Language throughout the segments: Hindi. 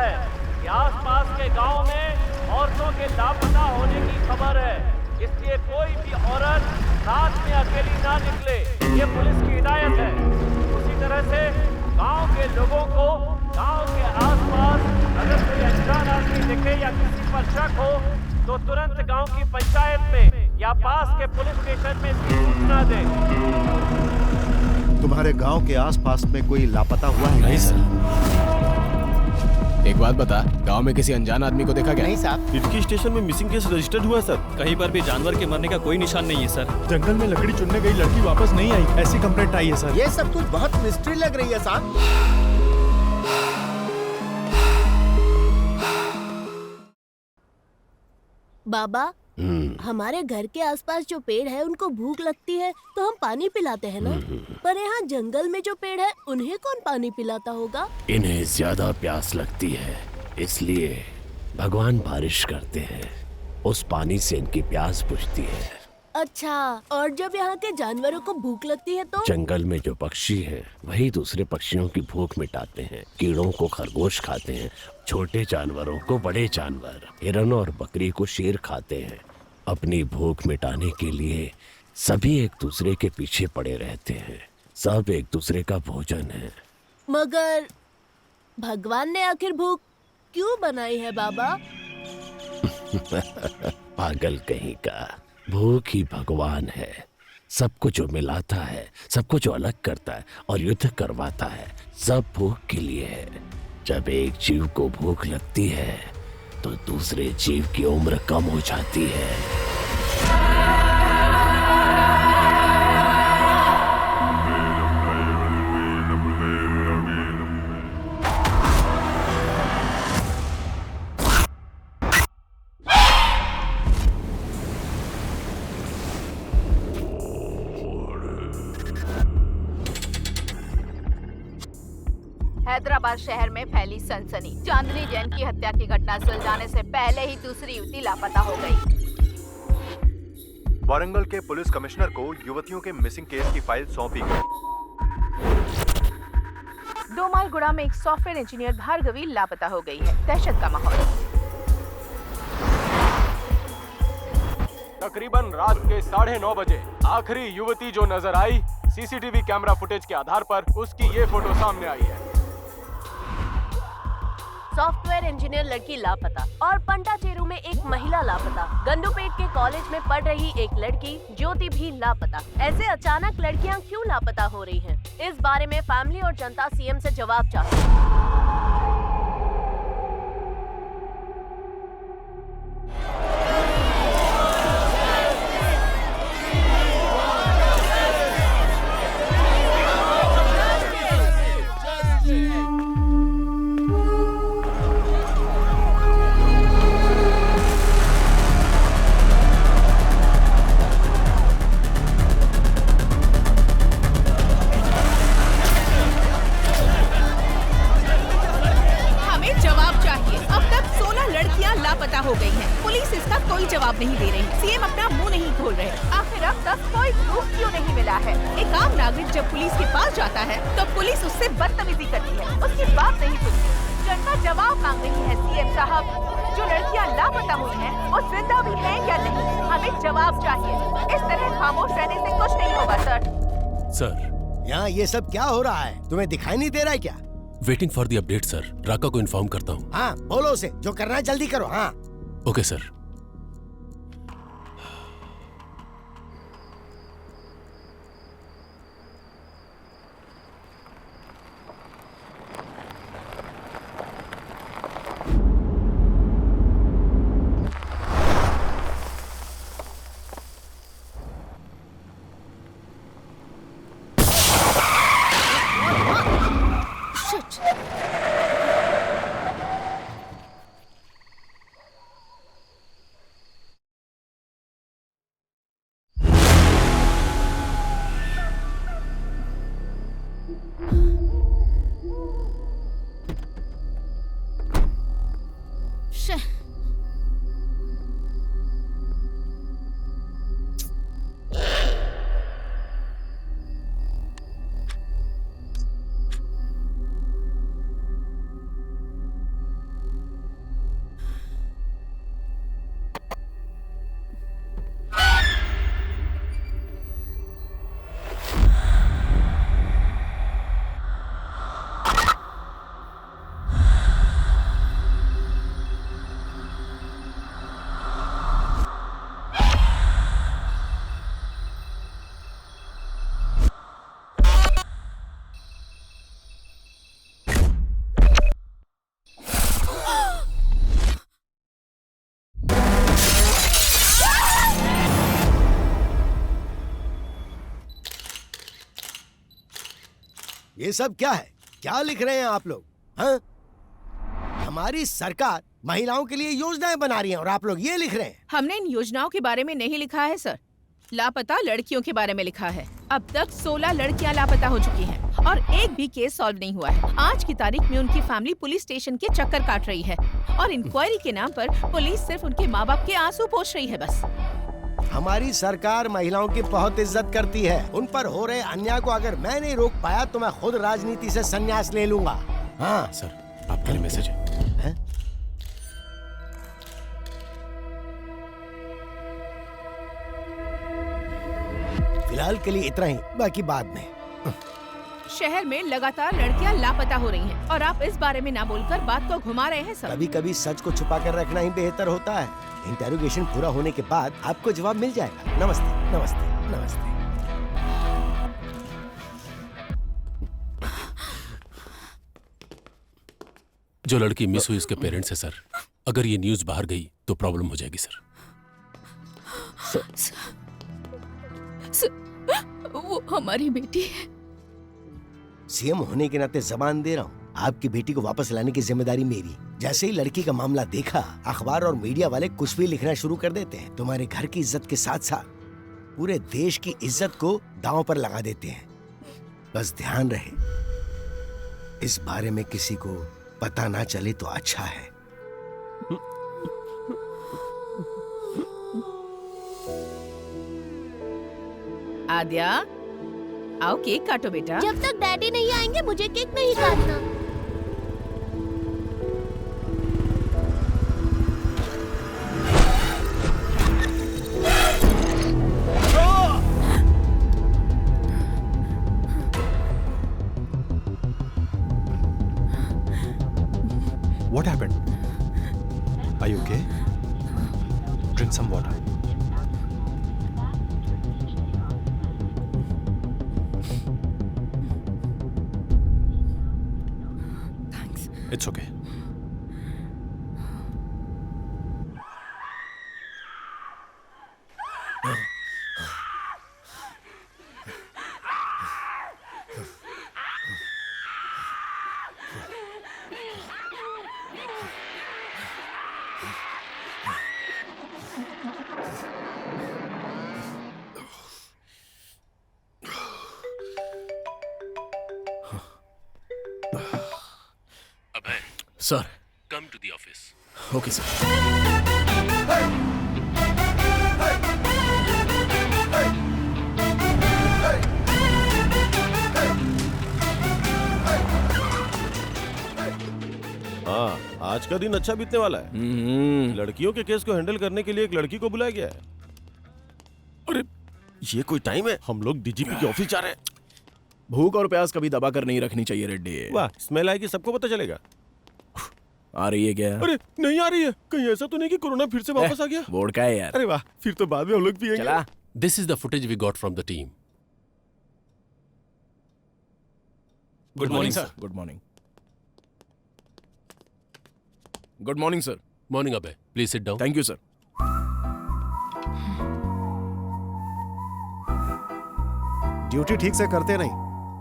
है कि आसपास के गांव में औरतों के लापता होने की खबर है, इसलिए कोई भी औरत रात में अकेली ना निकले, ये पुलिस की हिदायत है। उसी तरह से गांव के लोगों को गांव के आसपास अगर कोई अनजान आदमी दिखे या किसी पर शक हो तो तुरंत गांव की पंचायत में या पास के पुलिस स्टेशन में इसकी सूचना दें। तुम्हारे गांव के आसपास में कोई लापता हुआ है? नहीं सर। एक बात बता, गांव में किसी अनजान आदमी को देखा क्या? नहीं साहब। इटकी स्टेशन में मिसिंग केस रजिस्टर्ड हुआ है सर। कहीं पर भी जानवर के मरने का कोई निशान नहीं है सर। जंगल में लकड़ी चुनने गई लड़की वापस नहीं आई, ऐसी कंप्लेंट आई है सर। ये सब कुछ बहुत मिस्ट्री लग रही है साहब। बाबा, हमारे घर के आसपास जो पेड़ है उनको भूख लगती है तो हम पानी पिलाते हैं ना, पर यहाँ जंगल में जो पेड़ है उन्हें कौन पानी पिलाता होगा? इन्हें ज्यादा प्यास लगती है, इसलिए भगवान बारिश करते हैं, उस पानी से इनकी प्यास बुझती है। अच्छा, और जब यहाँ के जानवरों को भूख लगती है तो? जंगल में जो पक्षी हैं, वही दूसरे पक्षियों की भूख मिटाते हैं। कीड़ों को खरगोश खाते हैं, छोटे जानवरों को बड़े जानवर, हिरन और बकरी को शेर खाते हैं। अपनी भूख मिटाने के लिए सभी एक दूसरे के पीछे पड़े रहते हैं, सब एक दूसरे का भोजन है। मगर भगवान ने आखिर भूख क्यों बनाई है बाबा? पागल कहीं का, भूख ही भगवान है। सबको जो मिलाता है, सबको जो अलग करता है और युद्ध करवाता है, सब भूख के लिए है। जब एक जीव को भूख लगती है तो दूसरे जीव की उम्र कम हो जाती है। हैदराबाद शहर में फैली सनसनी। चांदनी जैन की हत्या की घटना सुलझाने से पहले ही दूसरी युवती लापता हो गई। वारंगल के पुलिस कमिश्नर को युवतियों के मिसिंग केस की फाइल सौंपी गई। डोमालगुड़ा में एक सॉफ्टवेयर इंजीनियर भार्गवी लापता हो गई है। दहशत का माहौल। तकरीबन रात के 9:30 बजे आखिरी युवती जो नजर आई, सीसीटीवी कैमरा फुटेज के आधार पर उसकी ये फोटो सामने आई है। सॉफ्टवेयर इंजीनियर लड़की लापता और पंटाचेरू में एक महिला लापता। गंडूपेट के कॉलेज में पढ़ रही एक लड़की ज्योति भी लापता। ऐसे अचानक लड़कियां क्यों लापता हो रही हैं? इस बारे में फैमिली और जनता सीएम से जवाब चाहती है। हो गई हैं। पुलिस इसका कोई जवाब नहीं दे रही। सीएम अपना मुंह नहीं खोल रहे। आखिर अब तक कोई प्रूफ क्यों नहीं मिला है? एक आम नागरिक जब पुलिस के पास जाता है तो पुलिस उससे बदतमीजी करती है, उसकी बात नहीं सुनती। जनता जवाब मांग रही है। सीएम साहब, जो लड़कियां लापता हुई हैं, वो जिंदा भी हैं या नहीं? हमें जवाब चाहिए। इस तरह खामोश रहने से कुछ नहीं होगा सर। यहाँ ये सब क्या हो रहा है? तुम्हें दिखाई नहीं दे रहा है क्या? Waiting for the update sir. Raka को इन्फॉर्म करता हूँ। हाँ, बोलो उसे, जो करना है जल्दी करो। हाँ ओके सर। ये सब क्या है? क्या लिख रहे हैं आप लोग? हाँ? हमारी सरकार महिलाओं के लिए योजनाएं बना रही है और आप लोग ये लिख रहे हैं? हमने इन योजनाओं के बारे में नहीं लिखा है सर, लापता लड़कियों के बारे में लिखा है। अब तक 16 लड़कियां लापता हो चुकी हैं और एक भी केस सॉल्व नहीं हुआ है। आज की तारीख में उनकी फैमिली पुलिस स्टेशन के चक्कर काट रही है और इंक्वायरी के नाम पर पुलिस सिर्फ उनके माँ बाप के आंसू पोंछ रही है बस। हमारी सरकार महिलाओं की बहुत इज्जत करती है। उन पर हो रहे अन्याय को अगर मैं नहीं रोक पाया तो मैं खुद राजनीति से संन्यास ले लूंगा। हाँ सर, आपके लिए मैसेज है। फिलहाल के लिए इतना ही, बाकी बाद में। शहर में लगातार लड़कियां लापता हो रही हैं और आप इस बारे में ना बोलकर बात को घुमा रहे हैं सर। कभी कभी सच को छुपा कर रखना ही बेहतर होता है। इंटेरोगेशन पूरा होने के बाद आपको जवाब मिल जाएगा। नमस्ते नमस्ते नमस्ते। जो लड़की मिस हुई उसके पेरेंट्स है सर। अगर ये न्यूज़ बाहर गई तो प्रॉब्लम हो जाएगी सर। वो हमारी बेटी है। सीएम होने के नाते जबान दे रहा हूँ, आपकी बेटी को वापस लाने की जिम्मेदारी मेरी। जैसे ही लड़की का मामला देखा, अखबार और मीडिया वाले कुछ भी लिखना शुरू कर देते हैं। तुम्हारे घर की इज्जत के साथ साथ पूरे देश की इज्जत को दांव पर लगा देते हैं। बस ध्यान रहे, इस बारे में किसी को पता ना चले तो अच्छा है। आद्या, आओ केक काटो बेटा। जब तक डैडी नहीं आएंगे मुझे केक नहीं काटना। What happened? Are you okay? Drink some water. Thanks. It's okay. Sir, come to the office. Okay sir. हाँ, आज का दिन अच्छा बीतने वाला है। लड़कियों के केस को हैंडल करने के लिए एक लड़की को बुलाया गया है। अरे ये कोई टाइम है? हम लोग डीजीपी के ऑफिस जा रहे हैं। भूख और प्यास कभी दबा कर नहीं रखनी चाहिए रेड्डी। वाह, स्मेल आएगी, सबको पता चलेगा। आ रही है क्या? अरे नहीं आ रही है। कहीं ऐसा तो नहीं कि कोरोना फिर से वापस आ गया? वोडका है यार। अरे वाह, फिर तो बाद में हम लोग पिएंगे। चला। This is the footage we got from the team. Good morning sir. Good morning. Good morning sir. Morning अबे, please sit down. Thank you sir. Duty ठीक से करते नहीं,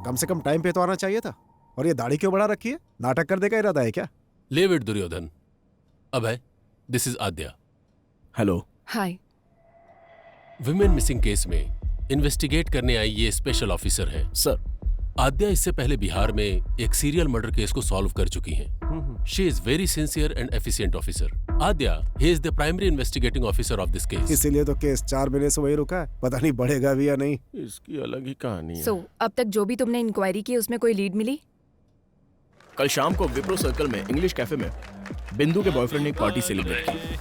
कम से कम टाइम पे तो आना चाहिए था। और ये दाढ़ी क्यों बढ़ा रखी है? नाटक करने का इरादा है क्या? Leave it Duryodhan. Abhay, this is Aadya. Hello. Hi. Women missing case में इन्वेस्टिगेट करने आई ये स्पेशल ऑफिसर है। सर, आद्या इससे पहले बिहार में एक सीरियल मर्डर केस को सॉल्व कर चुकी हैं। She is very sincere and efficient officer. Aadya, he is the primary investigating officer of this case. इसीलिए तो केस 4 महीने से वही रुका है। पता नहीं बढ़ेगा भी या नहीं। इसकी अलग ही कहानी है। सो, अब तक जो भी तुमने इंक्वायरी की उसमें कोई लीड मिली? कल शाम को विप्रो सर्कल में इंग्लिश कैफे में बिंदु के बॉयफ्रेंड ने एक पार्टी सेलिब्रेट की।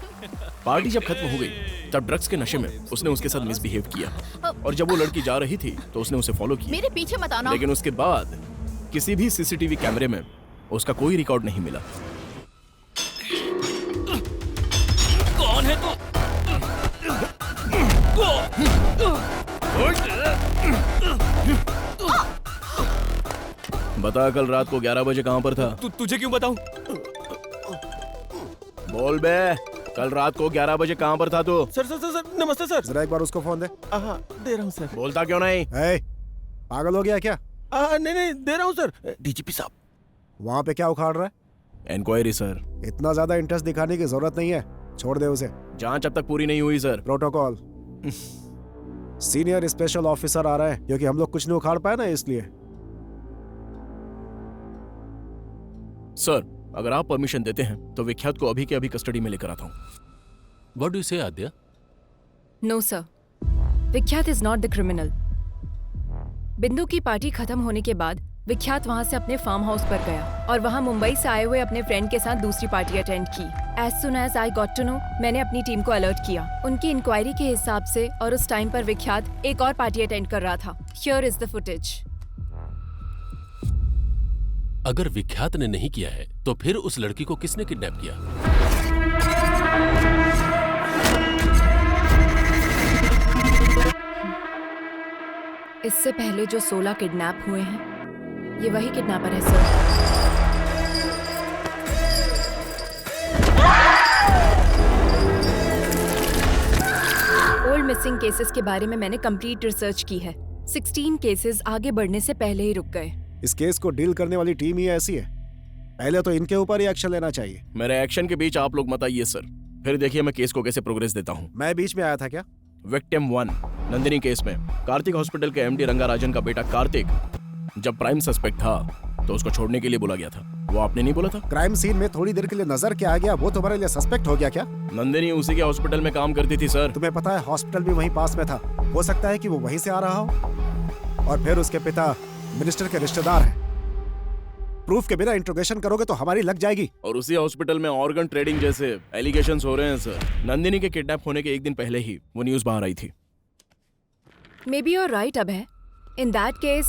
पार्टी जब खत्म हो गई तब ड्रग्स के नशे में उसने उसके साथ मिसबिहेव किया और जब वो लड़की जा रही थी तो उसने उसे फॉलो किया। मेरे पीछे मत आना। लेकिन उसके बाद किसी भी सीसीटीवी कैमरे में उसका कोई रिकॉर्ड नहीं मिला। कौन है तू? बता, कल रात को 11 बजे कहाँ पर था? तुझे क्यों बताऊं? बोल बे, कल रात को 11 बजे कहाँ पर था तू? सर सर सर सर, नमस्ते सर। जरा एक बार उसको फोन दे। हाँ, दे रहा हूँ सर। बोलता क्यों नहीं? पागल हो गया क्या? नहीं नहीं दे रहा हूँ सर। डीजीपी साहब। वहाँ पे क्या उखाड़ रहा है? Inquiry sir. इतना ज्यादा इंटरेस्ट दिखाने की जरूरत नहीं है, छोड़ दे उसे। जांच अब तक पूरी नहीं हुई sir. Protocol. Senior special officer आ रहा है, क्योंकि हम लोग कुछ नहीं उखाड़ पाए ना, इसलिए। सर अगर आप परमिशन देते हैं तो विख्यात को अभी के अभी कस्टडी में लेकर आता हूँ। व्हाट डू यू से आद्या? नो सर, विख्यात इज नॉट द क्रिमिनल। बिंदु की पार्टी खत्म होने के बाद विख्यात वहां से अपने फार्म हाउस पर गया और वहां मुंबई से आए हुए अपने फ्रेंड के साथ दूसरी पार्टी अटेंड की। As soon as I got to know, मैंने अपनी टीम को अलर्ट किया। उनकी इंक्वायरी के हिसाब से और उस टाइम पर विख्यात एक और पार्टी अटेंड कर रहा था। Here is the footage. अगर विख्यात ने नहीं किया है तो फिर उस लड़की को किसने किडनैप किया? इससे पहले जो 16 किडनैप हुए हैं, ये वही किडनैपर है सर। ओल्ड मिसिंग केसेस के बारे में मैंने कंप्लीट रिसर्च की है। 16 केसेस आगे बढ़ने से पहले ही रुक गए। इस केस को डील करने वाली टीम ही ऐसी है, पहले तो इनके ऊपर ही एक्शन लेना चाहिए। मेरे एक्शन के बीच आप लोग मत आइए सर, फिर देखिए मैं केस को कैसे प्रोग्रेस देता हूँ। मैं बीच में आया था क्या? विक्टिम 1 नंदिनी केस में कार्तिक हॉस्पिटल के एमडी रंगाराजन का बेटा कार्तिक जब प्राइम सस्पेक्ट था तो उसको छोड़ने के लिए बोला गया था। वो आपने नहीं बोला था? क्राइम सीन में थोड़ी देर के लिए नजर के आ गया, वो तुम्हारे लिए सस्पेक्ट हो गया क्या? नंदिनी उसी के हॉस्पिटल में काम करती थी सर। तुम्हें पता है हॉस्पिटल भी वहीं पास में था, हो सकता है कि वो वहीं से आ रहा हो। और फिर उसके पिता मिनिस्टर के रिश्तेदार हैं। प्रूफ के बिना इंट्रोगेशन करोगे तो हमारी लग जाएगी। और उसी हॉस्पिटल में ऑर्गन ट्रेडिंग जैसे एलिगेशंस हो रहे हैं सर। नंदिनी के किडनैप होने के एक दिन पहले ही वो न्यूज बाहर आई थी। May be your right Abhay. In that case,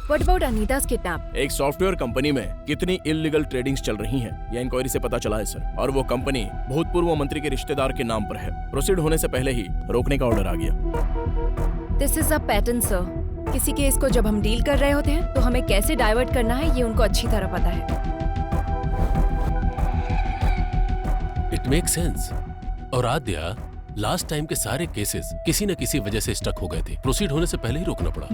what about Anita's kidnap? एक सॉफ्टवेयर कंपनी में कितनी इल्लीगल ट्रेडिंग्स चल रही हैं, यह इंक्वायरी से पता चला है सर। और वो कंपनी भूतपूर्व मंत्री के रिश्तेदार के नाम पर है। प्रोसीड होने से पहले ही रोकने का ऑर्डर आ गया। This is a pattern, sir. किसी केस को जब हम डील कर रहे होते हैं तो हमें कैसे डाइवर्ट करना है ये उनको अच्छी तरह पता है। It makes sense. और आद्या, लास्ट टाइम के सारे केसेस किसी न किसी वजह से स्टक हो गए थे। प्रोसीड होने से पहले ही रोकना पड़ा।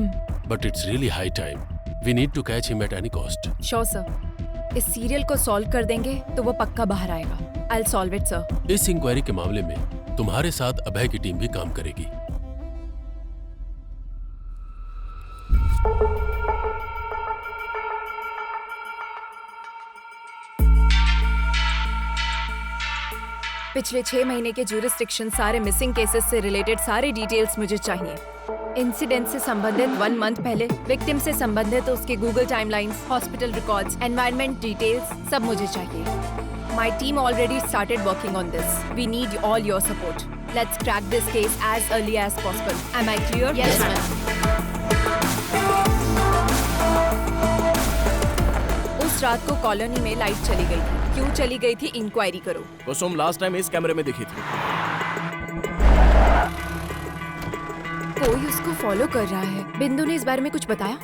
But it's really high time. We need to catch him at any cost. Sure sir. इस सीरियल को सॉल्व कर देंगे तो वो पक्का बाहर आएगा। I'll solve it, sir. इस इंक्वायरी के मामले में तुम्हारे साथ अभय की टीम भी काम करेगी। पिछले 6 महीने के ज्यूरिसडिक्शन, सारे मिसिंग केसेस से रिलेटेड सारे डिटेल्स मुझे चाहिए। इंसिडेंट से संबंधित 1 मंथ पहले, विक्टिम से संबंधित उसके Google timelines, hospital records, environment details सब मुझे चाहिए। My team already started working on this. We need all your support. Let's crack this case as early as possible. Am I clear? Yes ma'am. उस रात को कॉलोनी में लाइट चली गई थी। क्यों चली गई थी, इंक्वायरी करो। कुसुम लास्ट टाइम इस कैमरे में दिखी थी। कोई उसको फॉलो कर रहा है। बिंदु ने इस बारे में कुछ बताया?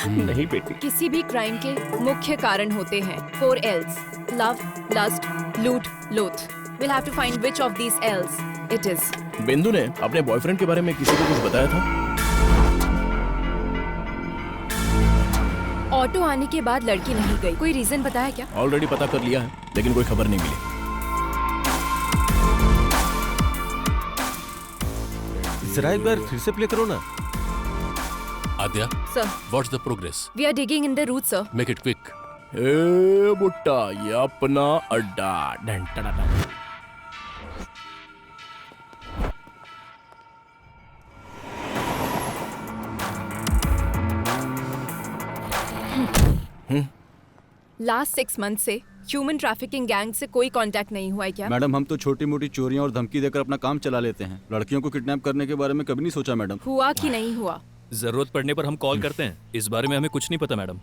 नहीं बेटी। किसी भी क्राइम के मुख्य कारण होते हैं 4 L's: लव, लस्ट, लूट, लोथ। We'll have to find which of these L's it is. बिंदु ने अपने बॉयफ्रेंड के बारे में किसी को कुछ बताया था? ऑटो आने के बाद लड़की नहीं गई, कोई रीजन बताया क्या? ऑलरेडी पता कर लिया है, लेकिन कोई खबर नहीं मिली। जरा एक बार फिर से प्ले करो ना। Aadya, sir, what's the progress? We are digging in the route sir. Make it quick. ए बुट्टा, ये अपना अड्डा। Done tada done. Last 6 month से ह्यूमन ट्रैफिकिंग गैंग से कोई कांटेक्ट नहीं हुआ है क्या? मैडम, हम तो छोटी मोटी चोरियां और धमकी देकर अपना काम चला लेते हैं। लड़कियों को किडनैप करने के बारे में कभी नहीं सोचा मैडम। हुआ कि नहीं हुआ? जरूरत पड़ने पर हम कॉल करते हैं। इस बारे में हमें कुछ नहीं पता madam.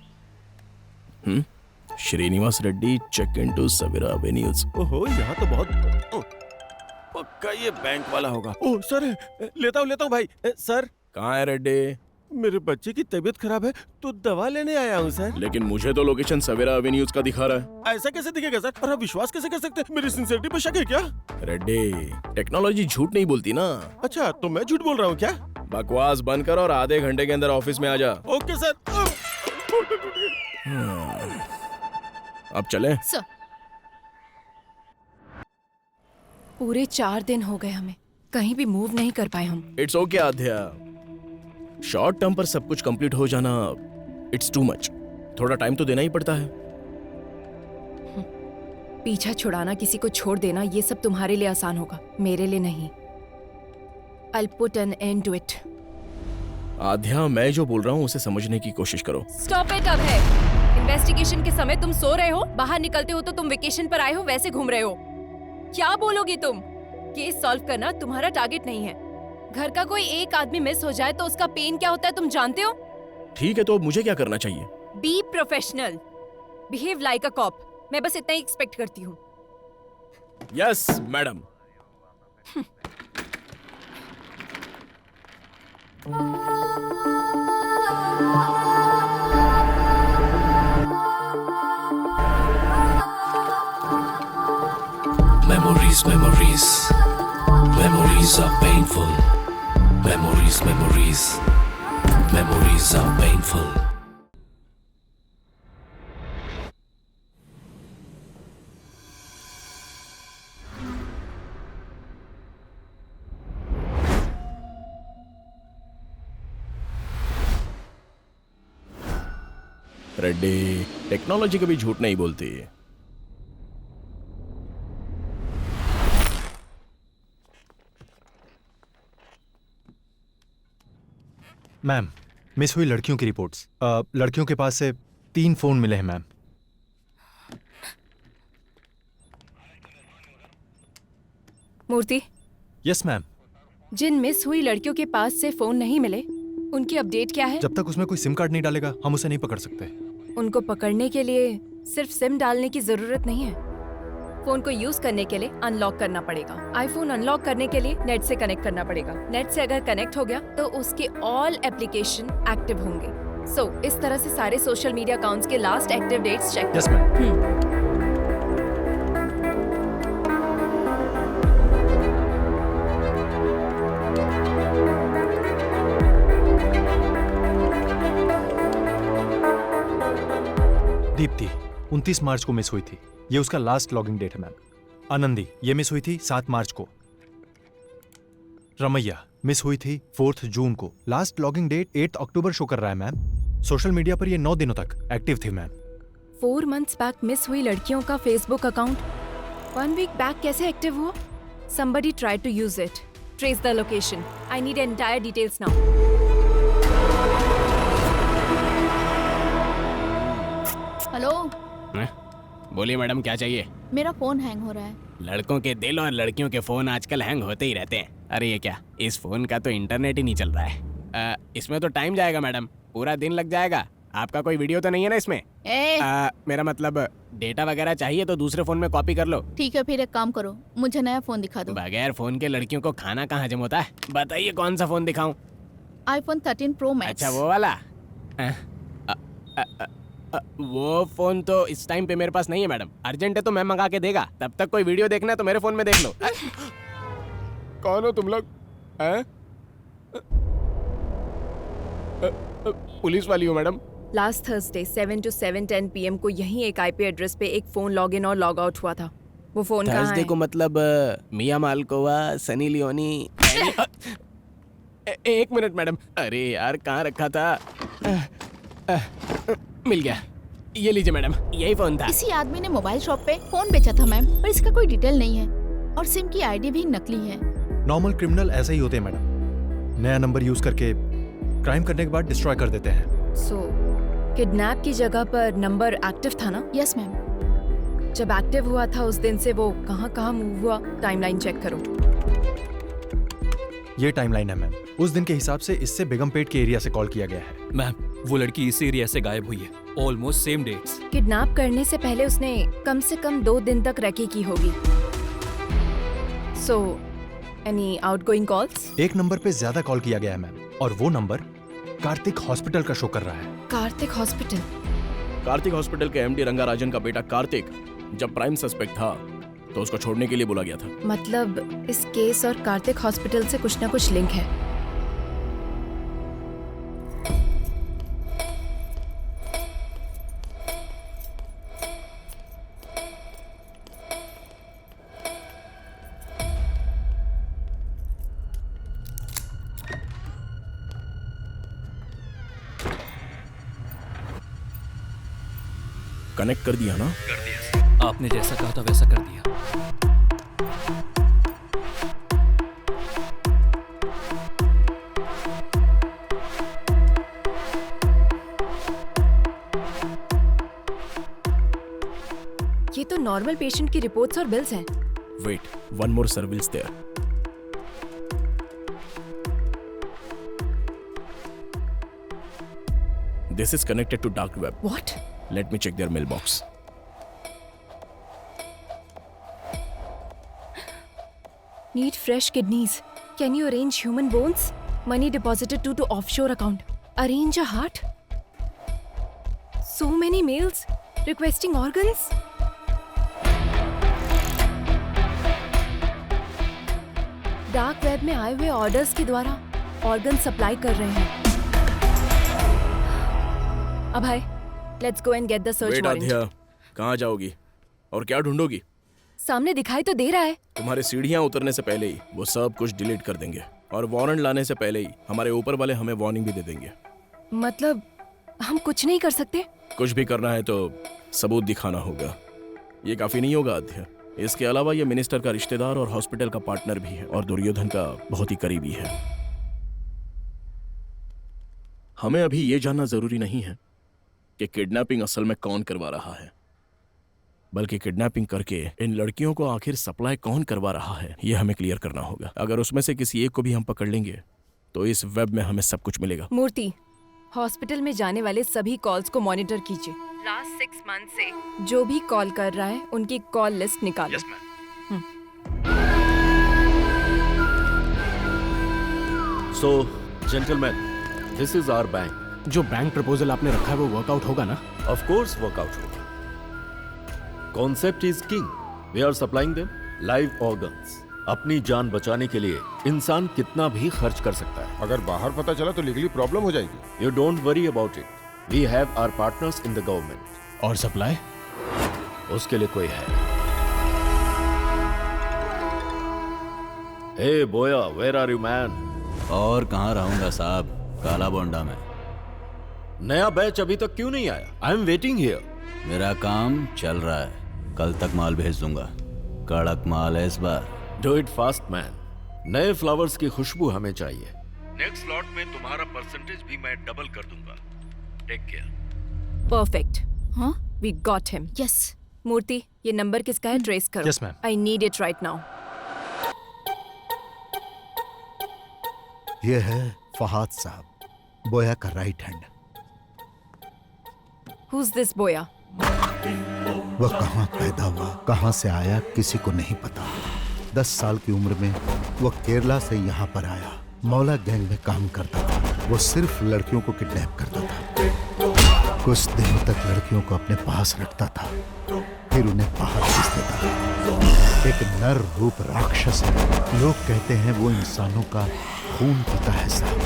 Srinivas Reddy, check into Savera avenues. ओहो, यहाँ तो बहुत पक्का ये बैंक वाला होगा। ओह सर, लेता हूँ भाई। सर, कहाँ है रेड्डी? मेरे बच्चे की तबीयत खराब है तो दवा लेने आया हूँ सर। लेकिन मुझे तो लोकेशन सवेरा एवेन्यूज का दिखा रहा है। ऐसा कैसे दिखेगा सर? और आप विश्वास कैसे कर सकते हैं? मेरी सिंसियरिटी पे शक है क्या? रेड्डी, टेक्नोलॉजी झूठ नहीं बोलती ना। अच्छा, तो मैं झूठ बोल रहा हूँ क्या? बकवास बंद कर और आधे घंटे के अंदर ऑफिस में आ जा। Okay sir. अब चलें? सर, पूरे 4 दिन हो गए हमें, कहीं भी मूव नहीं कर पाए हम। It's okay Aadhya, short term पर सब कुछ कंप्लीट हो जाना इट्स टू मच। थोड़ा टाइम तो देना ही पड़ता है। पीछा छुड़ाना, किसी को छोड़ देना, ये सब तुम्हारे लिए आसान होगा, मेरे लिए नहीं। I'll put an end to it. आध्या, मैं जो बोल रहा हूँ उसे समझने की कोशिश करो। स्टॉप इट अब है। इन्वेस्टिगेशन के समय तुम सो रहे हो, बाहर निकलते हो तो तुम वेकेशन पर आए हो वैसे घूम रहे हो। क्या बोलोगी तुम? केस सॉल्व करना तुम्हारा टारगेट नहीं है। घर का कोई एक आदमी मिस हो जाए तो उसका पेन क्या होता है तुम जानते हो? ठीक है, तो मुझे क्या करना चाहिए? Be professional, behave like a cop. मैं बस इतना ही एक्सपेक्ट करती हूँ। Yes madam. Memories, memories, memories are painful. Memories, memories, memories are painful. Reddy, technology कभी झूठ नहीं बोलती। मैम, मिस हुई लड़कियों की रिपोर्ट्स। लड़कियों के पास से 3 फोन मिले हैं मैम। मूर्ति। Yes ma'am. जिन मिस हुई लड़कियों के पास से फोन नहीं मिले, उनकी अपडेट क्या है? जब तक उसमें कोई सिम कार्ड नहीं डालेगा हम उसे नहीं पकड़ सकते। उनको पकड़ने के लिए सिर्फ सिम डालने की जरूरत नहीं है। फोन को यूज करने के लिए अनलॉक करना पड़ेगा। आईफोन अनलॉक करने के लिए नेट से कनेक्ट करना पड़ेगा। नेट से अगर कनेक्ट हो गया तो उसके ऑल एप्लीकेशन एक्टिव होंगे। सो इस तरह से सारे सोशल मीडिया अकाउंट्स के last active dates check. Yes ma'am. Deepti 29 March को मिस हुई थी, ये उसका लास्ट लॉगिंग डेट है मैम। आनंदी, ये मिस हुई थी 7 मार्च को। रमैया मिस हुई थी 4 जून को, लास्ट लॉगिंग डेट 8 अक्टूबर शो कर रहा है मैम। सोशल मीडिया पर ये 9 दिनों तक एक्टिव थी मैम। 4 मंथ्स बैक मिस हुई लड़कियों का फेसबुक अकाउंट 1 वीक बैक कैसे एक्टिव हुआ? Somebody tried to use it. Trace the location. I need entire details now. Hello. बोलिए मैडम, क्या चाहिए? मेरा फोन हैंग हो रहा है। लड़कों के दिल और लड़कियों के फोन आजकल हैंग होते ही रहते हैं। अरे ये क्या, इस फोन का तो इंटरनेट ही नहीं चल रहा है। इसमें तो टाइम जाएगा मैडम, पूरा दिन लग जाएगा। आपका कोई वीडियो तो नहीं है ना इसमें? मेरा मतलब डेटा वगैरह चाहिए तो दूसरे फोन में कॉपी कर लो। ठीक है, फिर एक काम करो, मुझे नया फोन दिखा दो। बगैर फोन के लड़कियों को खाना कहाँ हजम होता है? बताइए कौन सा फोन दिखाऊं? iPhone 13 Pro Max। अच्छा वो वाला? वो फोन तो इस टाइम पे मेरे पास नहीं है मैडम। अर्जेंट है तो मैं मंगा के देगा। तब तक कोई वीडियो देखना है तो मेरे फोन में देख लो। कौन हो तुम लोग? पुलिस वाली हो madam? Last Thursday 7 to 7:10 PM को यही एक IP एड्रेस पे एक फोन लॉग इन और लॉग आउट हुआ था। वो फोन कहाँ है? थर्सडे को मतलब मिया मालकोवा, सनी लियोनी। एक मिनट मैडम, अरे यार कहाँ रखा था? मिल गया, ये लीजिए मैडम, यही फोन था। किसी आदमी ने मोबाइल शॉप पे फोन बेचा था मैम, पर इसका कोई डिटेल नहीं है और सिम की आईडी भी नकली है। नॉर्मल क्रिमिनल ऐसे ही होते हैं मैडम, नया नंबर यूज करके क्राइम करने के बाद डिस्ट्रॉय कर देते हैं। सो किडनैप की जगह पर नंबर एक्टिव था ना? Yes ma'am. जब एक्टिव हुआ था उस दिन से वो कहाँ मूव हुआ, टाइमलाइन चेक करो। ये टाइमलाइन है मैम, उस दिन के हिसाब से इससे बेगमपेट के एरिया से कॉल किया गया है। मैम, वो लड़की इस एरिया से गायब हुई है, ऑलमोस्ट सेम डेट्स। किडनैप करने से पहले उसने कम से कम 2 दिन तक रैकी की होगी। So any outgoing calls? एक नंबर पे ज्यादा कॉल किया गया है मैम, और वो नंबर कार्तिक हॉस्पिटल का शो कर रहा है। कार्तिक हॉस्पिटल? कार्तिक हॉस्पिटल के MD रंगाराजन का बेटा कार्तिक जब प्राइम सस्पेक्ट था तो उसको छोड़ने के लिए बोला गया था। मतलब इस केस और कार्तिक हॉस्पिटल से कुछ ना कुछ लिंक है। कनेक्ट कर दिया ना? कर दिया। आपने जैसा कहा था वैसा कर दिया। ये तो नॉर्मल पेशेंट की रिपोर्ट्स और बिल्स हैं। Wait, one more service there. This is connected to dark web. What? Let me check their mailbox. Need fresh kidneys. Can you arrange human bones? Money deposited to offshore account. Arrange a heart? So many mails requesting organs. Dark web में आए हुए ऑर्डर्स के द्वारा ऑर्गन सप्लाई कर रहे हैं। Abhay, let's go and get the search warrant. कहाँ जाओगी और क्या ढूंढोगी? सामने दिखाई तो दे रहा है। तुम्हारे सीढ़ियाँ उतरने से पहले ही वो सब कुछ डिलीट कर देंगे और वारंट लाने से पहले ही हमारे ऊपर वाले हमें वार्निंग भी दे देंगे। मतलब हम कुछ नहीं कर सकते? कुछ भी करना है तो सबूत दिखाना होगा। ये काफी नहीं होगा अध्यय। इसके अलावा ये मिनिस्टर का रिश्तेदार और हॉस्पिटल का पार्टनर भी है और दुर्योधन का बहुत ही करीबी है। हमें अभी ये जानना जरूरी नहीं है कि किडनैपिंग असल में कौन करवा रहा है, बल्कि किडनैपिंग करके इन लड़कियों को आखिर सप्लाई कौन करवा रहा है ये हमें क्लियर करना होगा। अगर उसमें से किसी एक को भी हम पकड़ लेंगे तो इस वेब में हमें सब कुछ मिलेगा। मूर्ति, हॉस्पिटल में जाने वाले सभी कॉल्स को मॉनिटर कीजिए। लास्ट 6 मंथ से जो भी कॉल कर रहा है उनकी कॉल लिस्ट निकालो। Yes, So, gentlemen, this is our bank. जो बैंक प्रपोजल आपने रखा है वो वर्कआउट होगा ना? Of course, workout होगा. Concept is king. We are supplying them live organs. अपनी जान बचाने के लिए इंसान कितना भी खर्च कर सकता है। अगर बाहर पता चला तो लीगली प्रॉब्लम हो जाएगी। You don't worry about it. We have our partners in the government. और सप्लाई? उसके लिए कोई है। Hey boya, where are you man? और कहाँ रहूंगा साहब, काला बोंडा में। नया बैच अभी तक क्यों नहीं आया? I am waiting here. मेरा काम चल रहा है, कल तक माल भेज दूंगा। कड़क माल है इस बार। Do it fast man. नए फ्लावर्स की खुशबू हमें चाहिए। नेक्स्ट लॉट में तुम्हारा परसेंटेज भी मैं डबल कर दूंगा। Take care. परफेक्ट। हाँ, we got him. Yes. Murthy, ये नंबर किसका है? ट्रेस करो। Yes ma'am. I need it right now. ये है फहाद साहब, बोया का राइट हैंड। Who's this बोया? वह कहाँ पैदा हुआ, कहाँ से आया, किसी को नहीं पता। 10 साल की उम्र में वह केरला से यहाँ पर आया। मौला गैंग में काम करता था। वो सिर्फ लड़कियों को किडनैप करता था। कुछ दिनों तक लड़कियों को अपने पास रखता था, फिर उन्हें बाहर भेज देता था। एक नर रूप राक्षस है। लोग कहते हैं वो इंसानों का खून पीता है साहब।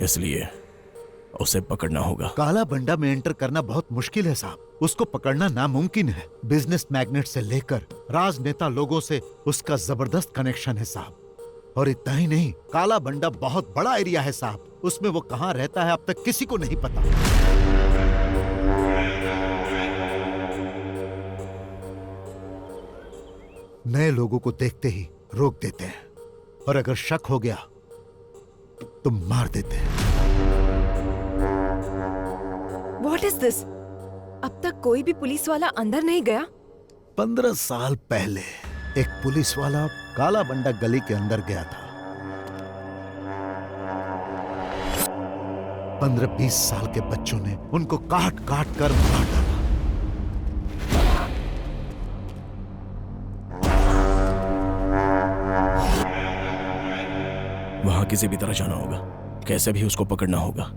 इसलिए उसे पकड़ना होगा। काला बंडा में एंटर करना बहुत मुश्किल है साहब। उसको पकड़ना नामुमकिन है। बिजनेस मैग्नेट से लेकर राजनेता लोगों से उसका जबरदस्त कनेक्शन है साहब। और इतना ही नहीं, काला बंडा बहुत बड़ा एरिया है साहब। उसमें वो कहाँ रहता है अब तक किसी को नहीं पता। नए लोगों को देखते ही रोक देते हैं और अगर शक हो गया तो मार देते हैं। What is this? अब तक कोई भी पुलिस वाला अंदर नहीं गया? 15 साल पहले एक पुलिस वाला काला बंडा गली के अंदर गया था। 15-20 साल के बच्चों ने उनको काट काट कर मार डाला। वहां किसी भी तरह जाना होगा, कैसे भी उसको पकड़ना होगा।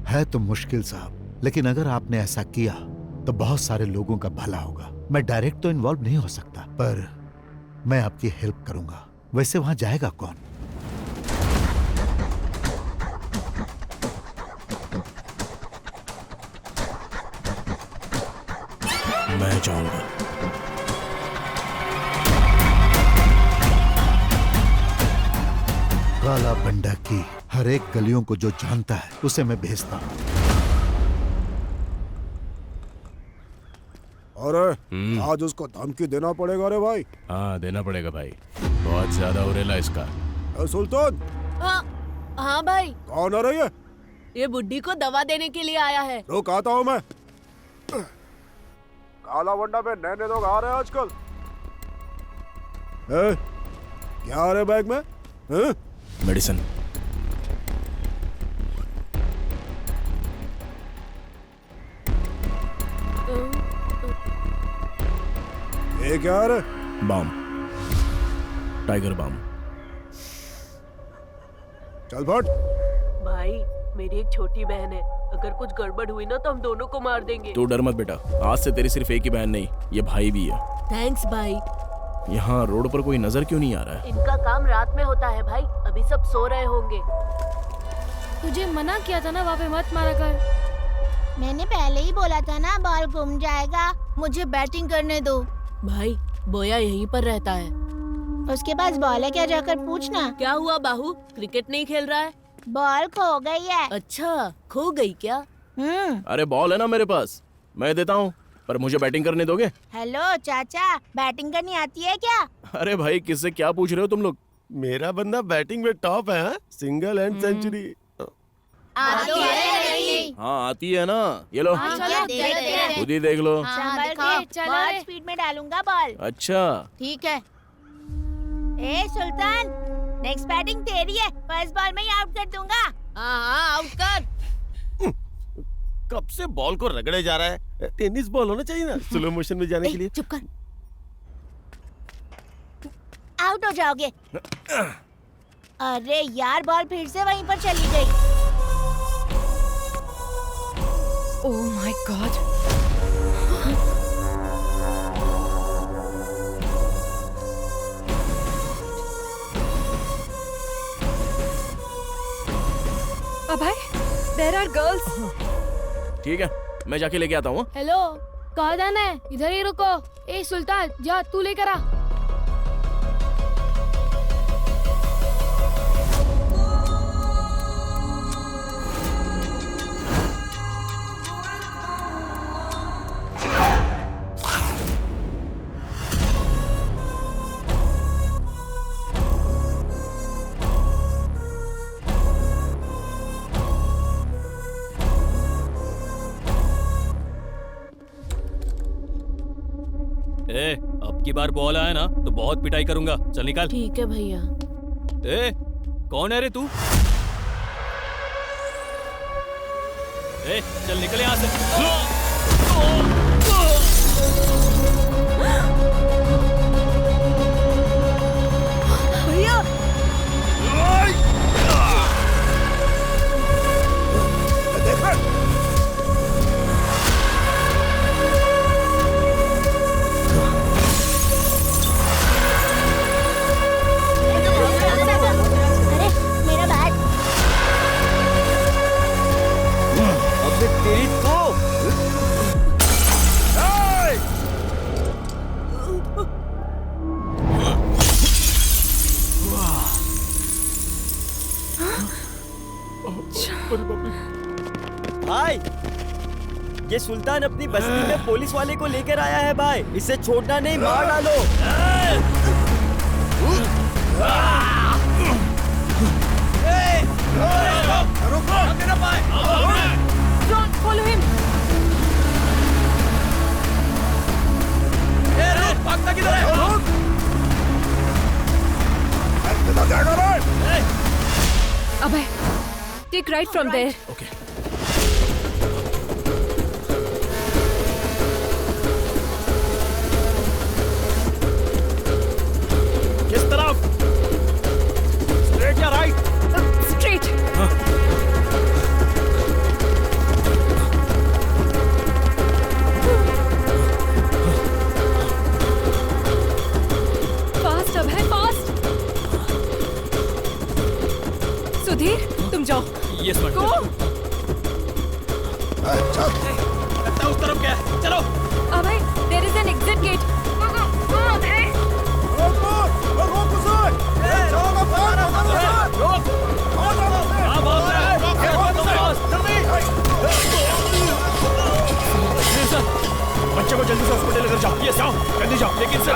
है तो मुश्किल साहब, लेकिन अगर आपने ऐसा किया तो बहुत सारे लोगों का भला होगा। मैं डायरेक्ट तो इन्वॉल्व नहीं हो सकता, पर मैं आपकी हेल्प करूंगा। वैसे वहां जाएगा कौन? मैं जाऊंगा। काला बंडा की हर एक गलियों को जो जानता है उसे मैं भेजता हूं। अरे आज उसको धमकी देना पड़ेगा रे भाई। हाँ देना पड़ेगा भाई, बहुत ज्यादा उरेला इसका। सुल्तान। हाँ भाई। कौन आ रही है? ये बुड्ढी को दवा देने के लिए आया है। रुक आता हूँ मैं। काला वंडा में नए लोग आ रहे हैं आजकल। क्या आ रहे बैग में? मेडिसिन। ये क्या आ रहा? Balm, Tiger Balm. चल फट। भाई मेरी एक छोटी बहन है, अगर कुछ गड़बड़ हुई ना तो हम दोनों को मार देंगे। तू डर मत बेटा, आज से तेरी सिर्फ एक ही बहन नहीं, ये भाई भी है। थैंक्स भाई। यहाँ रोड पर कोई नजर क्यों नहीं आ रहा है? इनका काम रात में होता है भाई, अभी सब सो रहे होंगे। तुझे मना किया था ना वहाँ पे मत मारा कर। मैंने पहले ही बोला था ना बॉल घूम जाएगा, मुझे बैटिंग करने दो। भाई बोया यहीं पर रहता है। उसके पास बॉल है क्या, जाकर पूछना। क्या हुआ बाहू, क्रिकेट नहीं खेल रहा है? बॉल खो गई है। अच्छा खो गई क्या? अरे बॉल है ना मेरे पास, मैं देता हूँ, पर मुझे बैटिंग करने दोगे? हेलो चाचा, बैटिंग करनी आती है क्या? अरे भाई किससे क्या पूछ रहे हो तुम लोग? मेरा बंदा बैटिंग में टॉप है, सिंगल एंड सेंचुरी। आती है नहीं? हाँ आती है ना, ये लो खुद ही देख लो। बहुत स्पीड में डालूंगा बॉल। अच्छा ठीक है। ए सुल्तान, नेक्स्ट बैटिंग तेरी है, फर्स्ट बॉल में ही आउट कर दूंगा। हाँ आउट कर। कब से बॉल को रगड़े जा रहा है, टेनिस बॉल होना चाहिए ना स्लो मोशन में जाने के लिए। चुप कर, आउट हो जाओगे। अरे यार बॉल फिर से वहीं पर चली गई। Oh my God. Abhay, there are girls. ठीक है, मैं जाके लेके आता हूँ। हेलो, कहाँ जाना है? इधर ही रुको। ए सुल्तान, जा तू लेकर आ। अब की बार बॉल आया ना तो बहुत पिटाई करूंगा। चल निकाल। ठीक है भैया। ए कौन है रे तू? ए चल निकल यहाँ से। भैया भाई, ये सुल्तान अपनी बस्ती में पुलिस वाले को लेकर आया है भाई, इसे छोड़ना नहीं, मार डालो। Don't follow him. भागता किधर है? अभय, take right from there. Okay. किस तरफ? स्ट्रेट या राइट? Straight. Fast अभय, fast. सुधीर, तुम जाओ। Yes, madam. Go. बच्चे को जल्दी से हॉस्पिटल लेकर जाओ। ये जाओ, जल्दी जाओ। लेकिन सर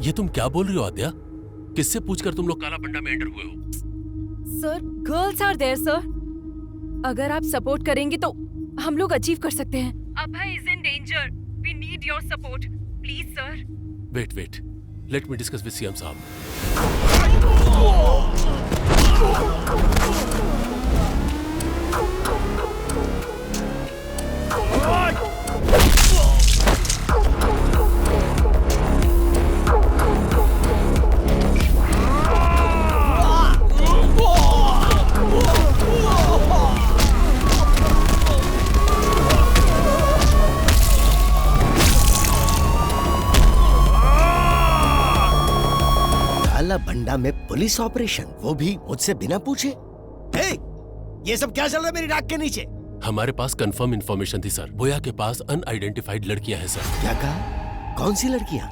ये तुम क्या बोल रही हो आद्या? किससे पूछकर तुम लोग काला बंडा में एंटर हुए हो? Sir, girls are there sir. अगर आप सपोर्ट करेंगे तो हम लोग अचीव कर सकते हैं। Abhay is in danger. We need your support please sir. Wait, let me discuss with CM साहब। भंडा में पुलिस ऑपरेशन, वो भी मुझसे बिना पूछे। हे, ये सब क्या चल रहा है मेरी नाक के नीचे? हमारे पास कंफर्म इंफॉर्मेशन थी सर। बोया के पास अनआइडेंटिफाइड लड़कियां हैं सर। क्या कहा? कौन सी लड़कियां?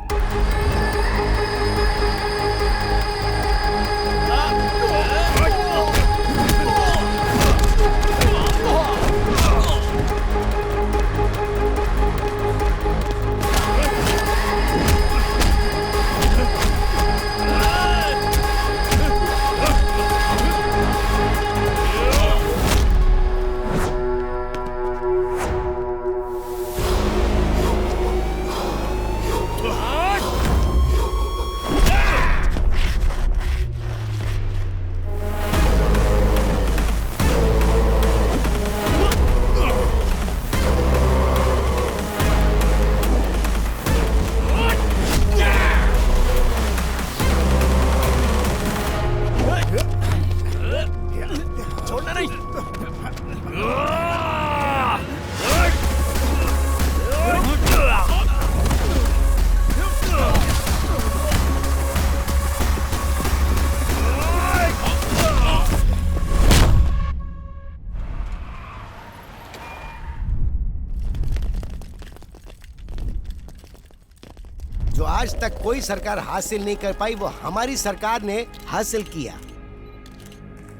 जो आज तक कोई सरकार हासिल नहीं कर पाई वो हमारी सरकार ने हासिल किया।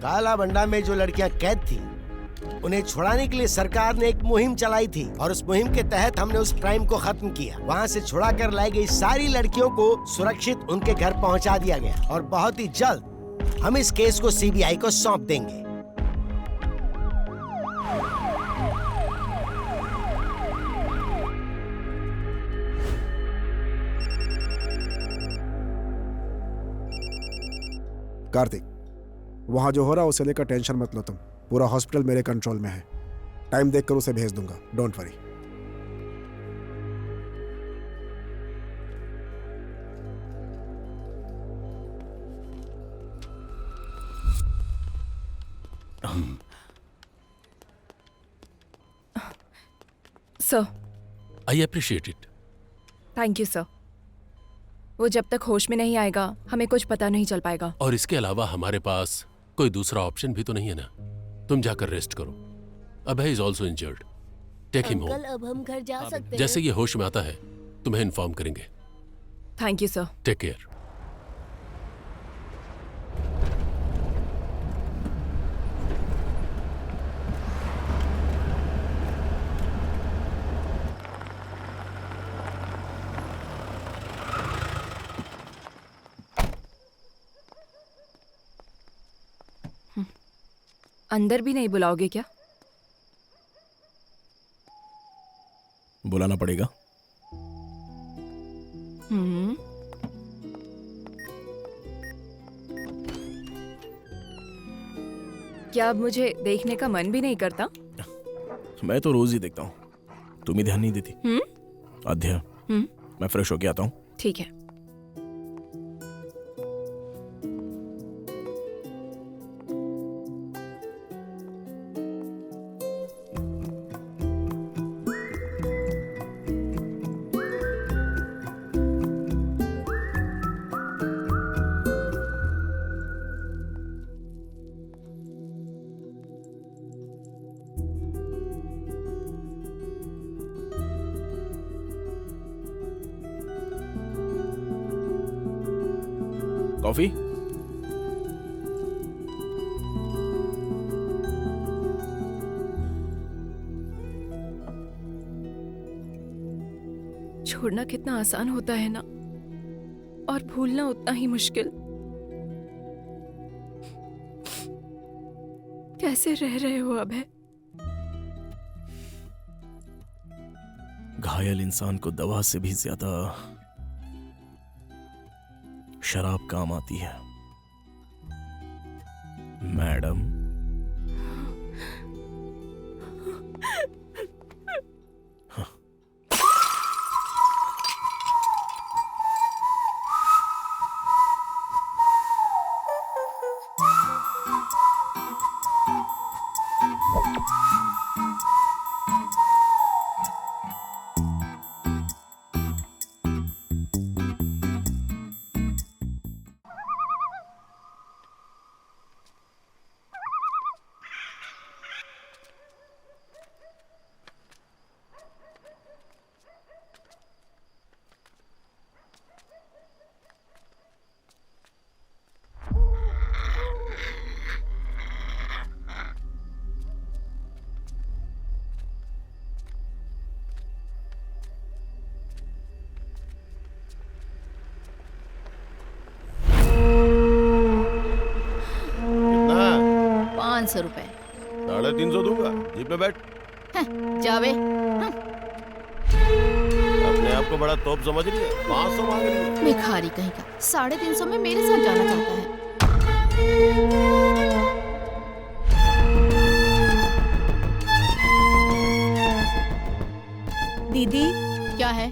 काला बंडा में जो लड़कियां कैद थी उन्हें छुड़ाने के लिए सरकार ने एक मुहिम चलाई थी और उस मुहिम के तहत हमने उस क्राइम को खत्म किया। वहाँ से छुड़ा कर लाई गई सारी लड़कियों को सुरक्षित उनके घर पहुँचा दिया गया और बहुत ही जल्द हम इस केस को सीबीआई को सौंप देंगे। कार्तिक, वहां जो हो रहा है उसे लेकर टेंशन मत लो तुम। पूरा हॉस्पिटल मेरे कंट्रोल में है। टाइम देखकर उसे भेज दूंगा, don't worry. Sir, I appreciate it. Thank you sir. वो जब तक होश में नहीं आएगा हमें कुछ पता नहीं चल पाएगा। और इसके अलावा हमारे पास कोई दूसरा ऑप्शन भी तो नहीं है ना। तुम जाकर रेस्ट करो। Abhay is also injured, take him home. अब हम घर जा सकते हैं। जैसे ये होश में आता है तुम्हें इन्फॉर्म करेंगे। Thank you sir. Take care. अंदर भी नहीं बुलाओगे क्या? बुलाना पड़ेगा। क्या अब मुझे देखने का मन भी नहीं करता? मैं तो रोज ही देखता हूँ, तुम ही ध्यान नहीं देती। आध्या, मैं फ्रेश होके आता हूँ। ठीक है। कॉफी? छोड़ना कितना आसान होता है ना, और भूलना उतना ही मुश्किल। कैसे रह रहे हो अभय? घायल इंसान को दवा से भी ज्यादा शराब काम आती है मैडम। ₹500। 350 दूंगा। जीप में बैठ। जावे। अपने आप को बड़ा तोप समझ रही है, 500 मांग रही है। भिखारी कहीं का 350 में मेरे साथ जाना चाहता है। दीदी, क्या है?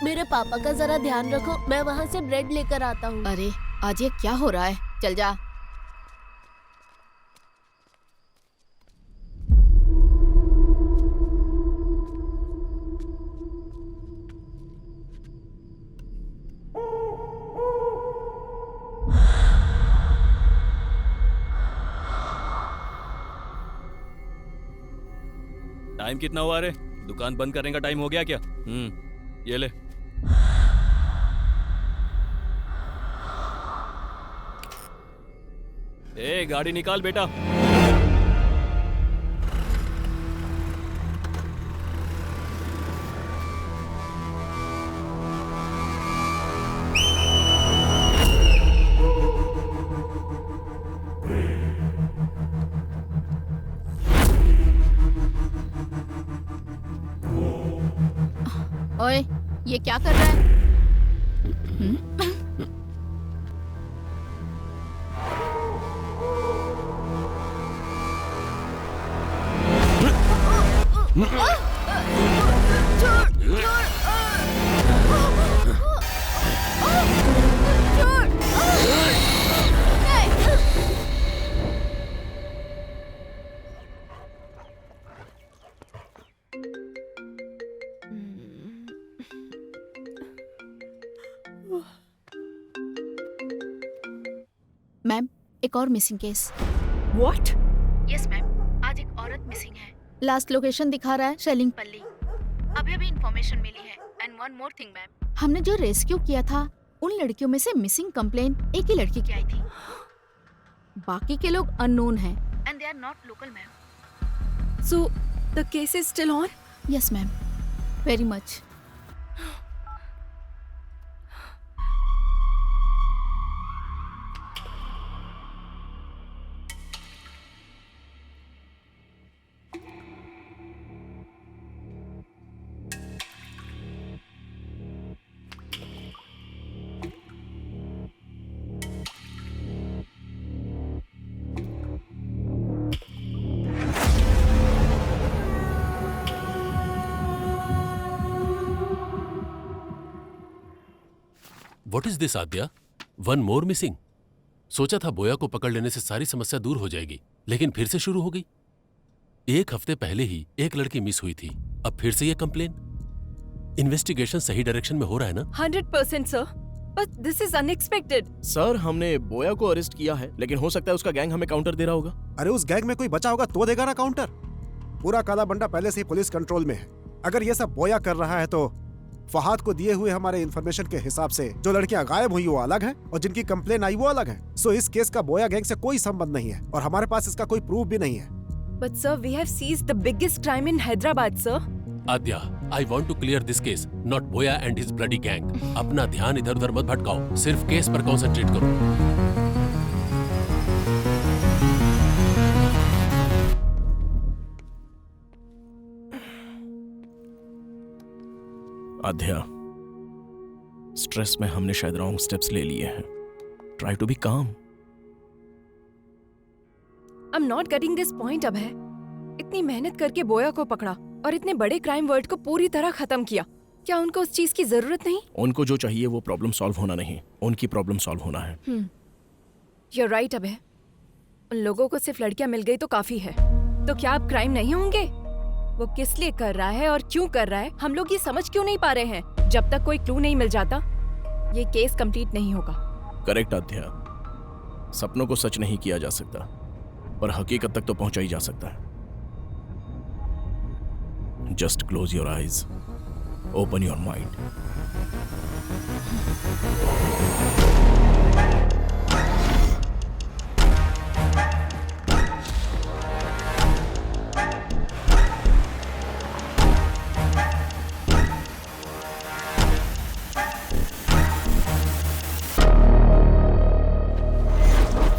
मेरे पापा का जरा ध्यान रखो, मैं वहाँ से ब्रेड लेकर आता हूँ। अरे आज ये क्या हो रहा है? चल जा। टाइम कितना हुआ रे? दुकान बंद करने का टाइम हो गया क्या? ये ले। ए गाड़ी निकाल बेटा। ओए, ये क्या कर रहा है? मैम, एक और missing case. What? Yes ma'am, आज एक औरत मिसिंग है। लास्ट लोकेशन दिखा रहा है शेलिंगपल्ली। अभी अभी इंफॉर्मेशन मिली है। And one more thing ma'am, हमने जो रेस्क्यू किया था उन लड़कियों में से मिसिंग कंप्लेन एक ही लड़की की आई थी। बाकी के लोग अननोन हैं and they are not local ma'am. So the case is still on? Yes ma'am, very much. What is this, Aadya? One more missing? सोचा था बोया को पकड़ लेने से सारी समस्या दूर हो जाएगी, लेकिन फिर से शुरू हो गई। एक हफ्ते पहले ही एक लड़की मिस हुई थी, अब फिर से ये कंप्लेन। इन्वेस्टिगेशन सही डायरेक्शन में हो रहा है ना? 100% sir, but this is unexpected. Sir, हमने बोया को अरेस्ट किया है, लेकिन हो सकता है उसका गैंग हमें काउंटर दे रहा होगा। अरे उस गैंग में कोई बचा होगा तो देगा ना काउंटर। पूरा काला बंडा पहले से ही पुलिस कंट्रोल में है। अगर ये सब बोया कर रहा है तो फहाद को दिए हुए हमारे इंफॉर्मेशन के हिसाब से जो लड़कियां गायब हुई वो अलग हैं और जिनकी कंप्लेन आई वो अलग है। सो इस केस का बोया गैंग से कोई संबंध नहीं है और हमारे पास इसका कोई प्रूफ भी नहीं है। But sir, we have seized the biggest crime in Hyderabad sir. Aadya, I want to clear this case, not Boya and his bloody gang. अपना ध्यान इधर उधर मत भटकाओ, सिर्फ केस पर कंसंट्रेट करो। आध्या, स्ट्रेस में हमने शायद रॉन्ग स्टेप्स ले लिए हैं। Try to be calm. I am not getting this point Abhay. इतनी मेहनत करके बोया को पकड़ा और इतने बड़े क्राइम वर्ड को पूरी तरह खत्म किया। क्या उनको उस चीज की जरूरत नहीं? उनको जो चाहिए वो प्रॉब्लम सॉल्व होना नहीं, उनकी प्रॉब्लम सॉल्व होना है। यू आर राइट अभय। उन लोगों को सिर्फ लड़कियां मिल गई तो काफी है। तो क्या अब क्राइम नहीं होंगे? वो किस लिए कर रहा है और क्यों कर रहा है, हम लोग ये समझ क्यों नहीं पा रहे हैं? जब तक कोई क्लू नहीं मिल जाता ये केस कंप्लीट नहीं होगा। करेक्ट आध्या, सपनों को सच नहीं किया जा सकता, पर हकीकत तक तो पहुंचा ही जा सकता है। Just close your eyes, open your mind.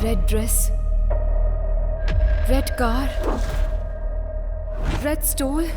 Red dress, red car, red stole.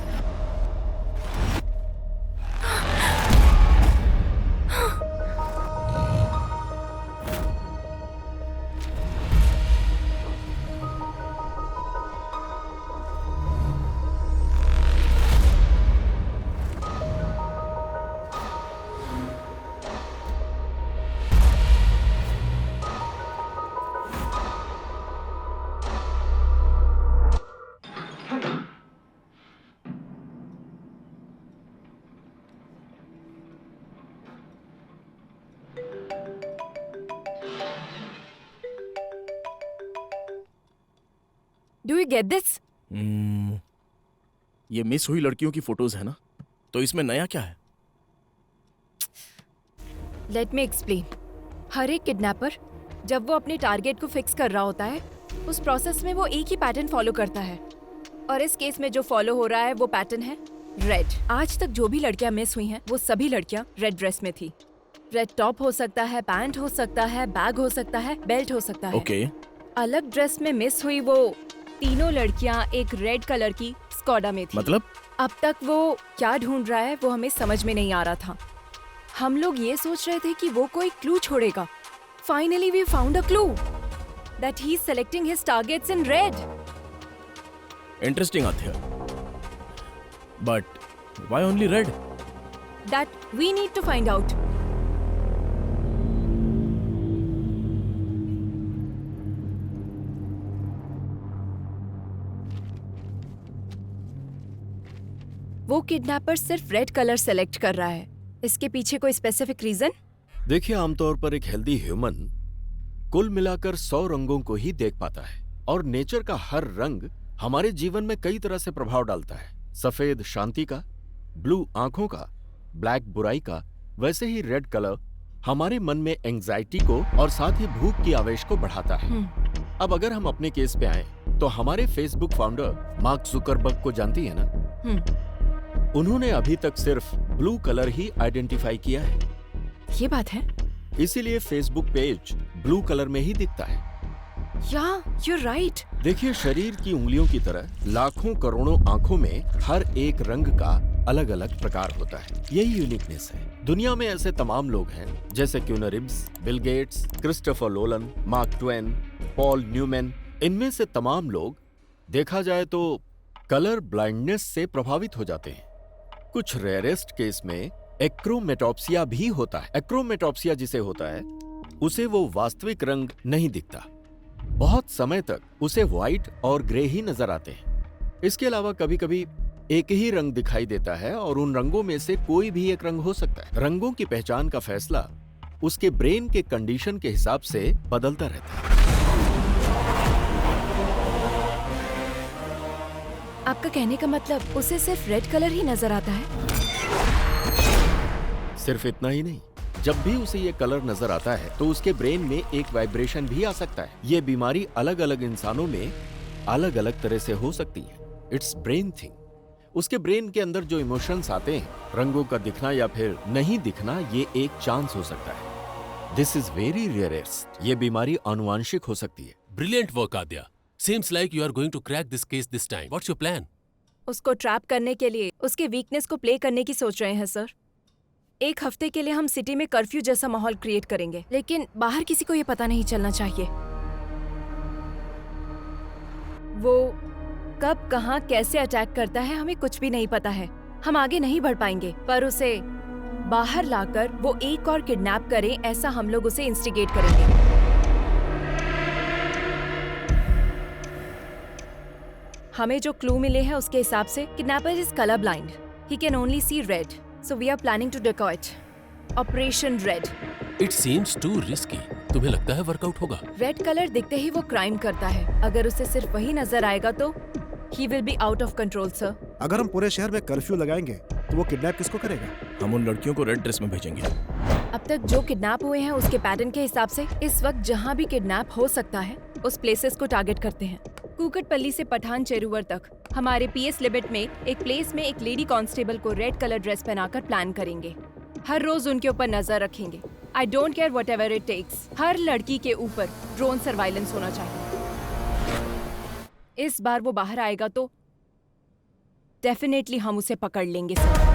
Do you get this? ये मिस हुई लड़कियों की फोटोज है ना, तो इसमें नया क्या है? Let me explain. हर एक किडनैपर जब वो अपने टारगेट को फिक्स कर रहा होता है उस प्रोसेस में वो एक ही पैटर्न फॉलो करता है और इस केस में जो फॉलो हो रहा है वो पैटर्न है रेड। आज तक जो भी लड़कियां मिस हुई हैं वो सभी लड़कियां रेड ड्रेस में थी। रेड टॉप हो सकता है, पैंट हो सकता है, बैग हो सकता है, बेल्ट हो सकता है। ओके। अलग ड्रेस में मिस हुई वो तीनों लड़कियां एक रेड कलर की स्कॉडा में थी। मतलब? अब तक वो क्या ढूंढ रहा है वो हमें समझ में नहीं आ रहा था। हम लोग ये सोच रहे थे कि वो कोई क्लू छोड़ेगा। Finally we found a clue that he is selecting his targets in red. Interesting Athya, but why only red? That we need to find out. वो किडनैपर सिर्फ रेड कलर सेलेक्ट कर रहा है। इसके पीछे कोई स्पेसिफिक रीजन? देखिए, आमतौर पर एक हेल्दी ह्यूमन कुल मिलाकर 100 रंगों को ही देख पाता है और नेचर का हर रंग हमारे जीवन में कई तरह से प्रभाव डालता है। सफेद शांति का, ब्लू आंखों का, ब्लैक बुराई का, वैसे ही रेड कलर हमारे मन में एंजाइटी को और साथ ही भूख की आवेश को बढ़ाता है। अब अगर हम अपने केस पे आए तो हमारे फेसबुक फाउंडर मार्क जुकरबर्ग को जानती है ना? उन्होंने अभी तक सिर्फ ब्लू कलर ही आइडेंटिफाई किया है। ये बात है, इसीलिए फेसबुक पेज ब्लू कलर में ही दिखता है। you're right। देखिए, शरीर की उंगलियों की तरह लाखों करोड़ों आंखों में हर एक रंग का अलग अलग प्रकार होता है। यही यूनिकनेस है। दुनिया में ऐसे तमाम लोग हैं जैसे Keanu Reeves, Bill Gates, Christopher Nolan, Mark Twain, Paul Newman. इनमें से तमाम लोग देखा जाए तो कलर ब्लाइंडनेस से प्रभावित हो जाते हैं। कुछ रेयरेस्ट केस में एक्रोमेटॉप्सिया भी होता है। एक्रोमेटॉप्सिया जिसे होता है उसे वो वास्तविक रंग नहीं दिखता। बहुत समय तक उसे व्हाइट और ग्रे ही नजर आते हैं। इसके अलावा कभी कभी एक ही रंग दिखाई देता है और उन रंगों में से कोई भी एक रंग हो सकता है। रंगों की पहचान का फैसला उसके ब्रेन के कंडीशन के हिसाब से बदलता रहता है। आपका कहने का मतलब उसे सिर्फ रेड कलर ही नजर आता है? सिर्फ इतना ही नहीं, जब भी उसे ये कलर नजर आता है तो उसके ब्रेन में एक वाइब्रेशन भी आ सकता है। ये बीमारी अलग अलग इंसानों में अलग अलग तरह से हो सकती है। It's brain thing. उसके ब्रेन के अंदर जो इमोशंस आते हैं, रंगों का दिखना या फिर नहीं दिखना, ये एक चांस हो सकता है। This is very rarest. ये बीमारी आनुवांशिक हो सकती है। Brilliant work Aadya. Seems like you are going to crack this case this time. What's your plan? उसको ट्रैप करने के लिए उसके वीकनेस को प्ले करने की सोच रहे हैं सर। एक हफ्ते के लिए हम सिटी में कर्फ्यू जैसा माहौल क्रिएट करेंगे, लेकिन बाहर किसी को ये पता नहीं चलना चाहिए। वो कब, कहाँ, कैसे अटैक करता है हमें कुछ भी नहीं पता है। हम आगे नहीं बढ़ पाएंगे, पर उसे बाहर लाकर वो एक और किडनैप करे, ऐसा हम लोग उसे इंस्टिगेट करेंगे। हमें जो क्लू मिले हैं उसके हिसाब से kidnapper is colour blind. He can only see red, so we are planning to dacoit operation red. It seems too risky. तुम्हें लगता है वर्कआउट होगा? रेड कलर दिखते ही वो क्राइम करता है। अगर उसे सिर्फ वही नजर आएगा तो he will be out of control, sir। अगर हम पूरे शहर में कर्फ्यू लगाएंगे तो वो किडनैप किसको करेगा? हम उन लड़कियों को रेड ड्रेस में भेजेंगे। अब तक जो किडनैप हुए हैं उसके पैटर्न के हिसाब से इस वक्त जहाँ भी किडनैप हो सकता है उस प्लेसेस को टारगेट करते हैं। कुकटपल्ली से पठान चेरुवर तक हमारे पीएस लिमिट में एक प्लेस में एक लेडी कांस्टेबल को रेड कलर ड्रेस पहनाकर प्लान करेंगे। हर रोज उनके ऊपर नजर रखेंगे। I don't care whatever it takes. हर लड़की के ऊपर ड्रोन सर्वाइलेंस होना चाहिए। इस बार वो बाहर आएगा तो डेफिनेटली हम उसे पकड़ लेंगे सर।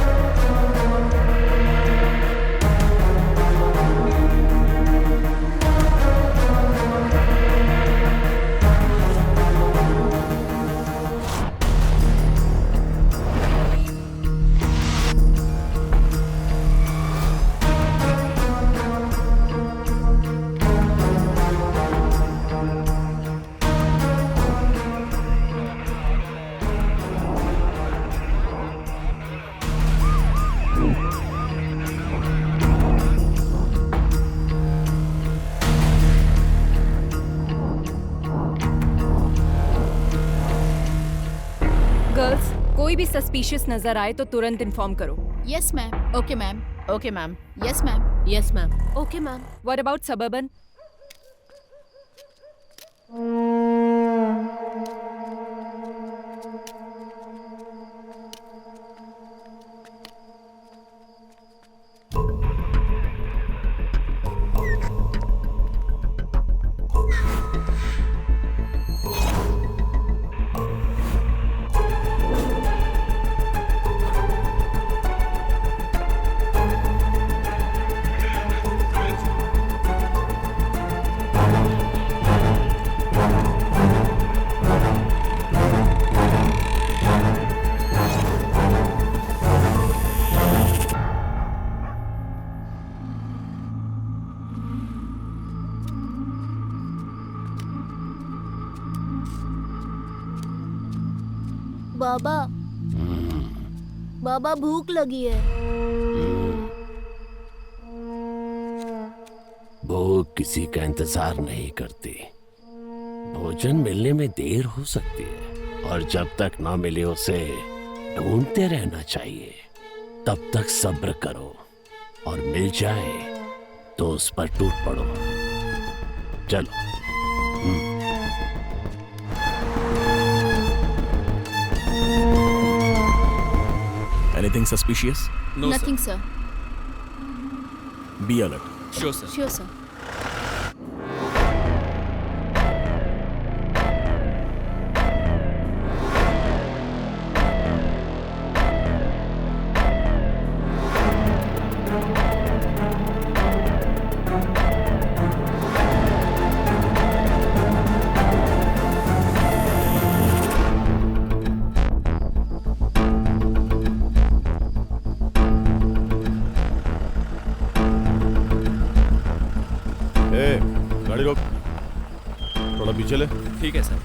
कोई भी सस्पिशियस नजर आए तो तुरंत इन्फॉर्म करो। Yes ma'am. Okay ma'am. Okay ma'am. Yes ma'am. Yes ma'am. Okay ma'am. What about suburban? बाबा बाबा भूख लगी है। भूख किसी का इंतजार नहीं करती। भोजन मिलने में देर हो सकती है और जब तक ना मिले उसे ढूंढते रहना चाहिए। तब तक सब्र करो और मिल जाए तो उस पर टूट पड़ो। चलो। Anything suspicious? No, Nothing, sir. Be alert. Sure, sir. Sure, sir. गाड़ी रोक, थोड़ा पीछे ले। ठीक है सर।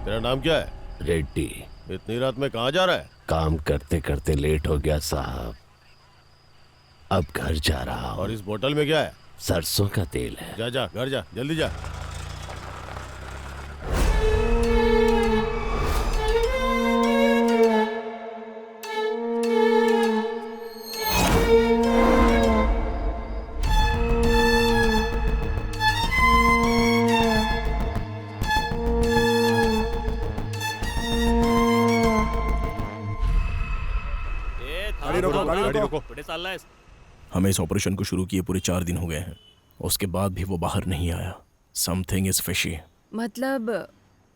तेरा नाम क्या है? रेड्डी। इतनी रात में कहाँ जा रहा है? काम करते करते लेट हो गया साहब, अब घर जा रहा हूँ। और इस बोतल में क्या है? सरसों का तेल है। जा जा घर जा, जल्दी जा। हमें इस ऑपरेशन को शुरू किए पूरे 4 दिन हो गए हैं, उसके बाद भी वो बाहर नहीं आया। Something is fishy. मतलब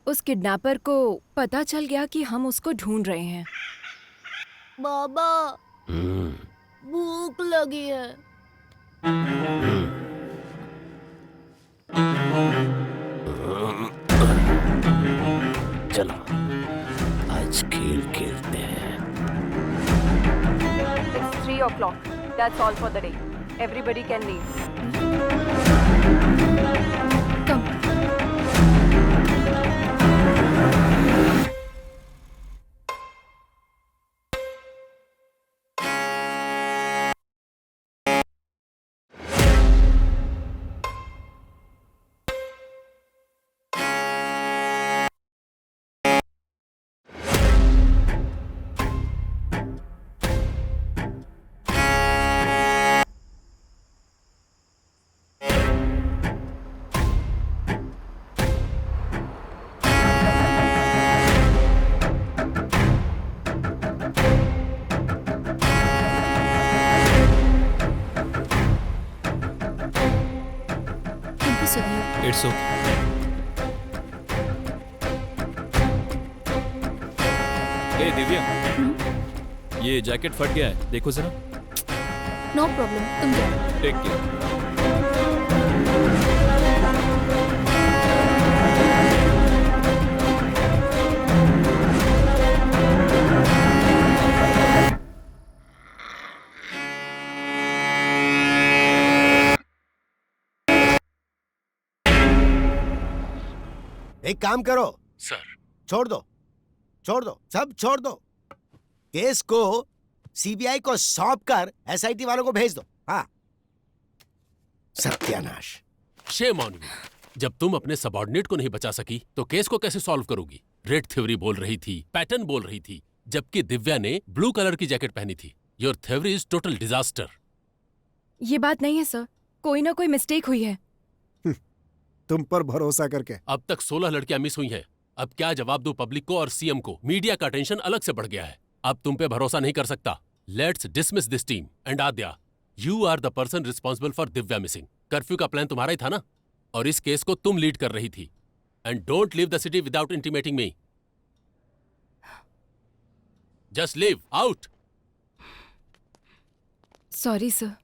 उस किडनैपर को पता चल गया कि हम उसको ढूंढ रहे हैं। बाबा भूख लगी है। चलो आज खेल खेलते हैं। It's 3 o'clock. That's all for the day. Everybody can leave. Come. It's okay. ए दिव्या, ये जैकेट फट गया है, देखो जरा। नो प्रॉब्लम, तुम जाओ। Take care. एक काम करो सर। छोड़ दो सब छोड़ दो। केस को सीबीआई को सौंप कर एसआईटी वालों को भेज दो। हाँ, सत्यानाश। Shame on you. जब तुम अपने सबऑर्डिनेट को नहीं बचा सकी तो केस को कैसे सॉल्व करोगी? रेड थ्योरी बोल रही थी, पैटर्न बोल रही थी, जबकि दिव्या ने ब्लू कलर की जैकेट पहनी थी। Your theory is total disaster. ये बात नहीं है सर, कोई ना कोई मिस्टेक हुई है। तुम पर भरोसा करके अब तक 16 लड़कियां मिस हुई हैं। अब क्या जवाब दूं पब्लिक को और सीएम को? मीडिया का टेंशन अलग से बढ़ गया है। अब तुम पे भरोसा नहीं कर सकता। Let's dismiss this team and Aadya, you are the person responsible for Divya missing. Curfew का प्लान तुम्हारा ही था ना, और इस केस को तुम लीड कर रही थी। And don't leave the city without intimating me. Just leave out. Sorry sir.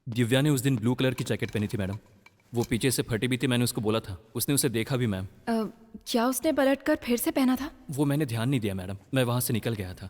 Divya ने उस दिन ब्लू कलर की जैकेट पहनी थी मैडम। वो पीछे से फटी भी थी, मैंने उसको बोला था, उसने उसे देखा भी मैम। क्या उसने पलटकर फिर से पहना था? वो मैंने ध्यान नहीं दिया मैडम, मैं वहाँ से निकल गया था।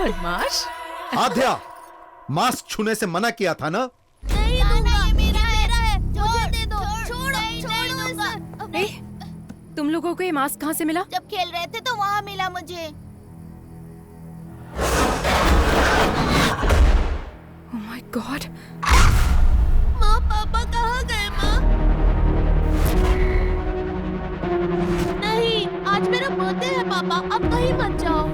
बदमाश। आध्या, मास्क छूने से मना किया था ना? नहीं दूंगा, ये मेरा है, मुझे दे दो, छोड़ो। तुम लोगों को ये मास्क कहाँ से मिला? जब खेल रहे थे तो वहाँ मिला मुझे। Oh my God! माँ पापा कहाँ गए माँ? नहीं, आज मेरा बर्थडे है पापा, अब कहीं मत जाओ।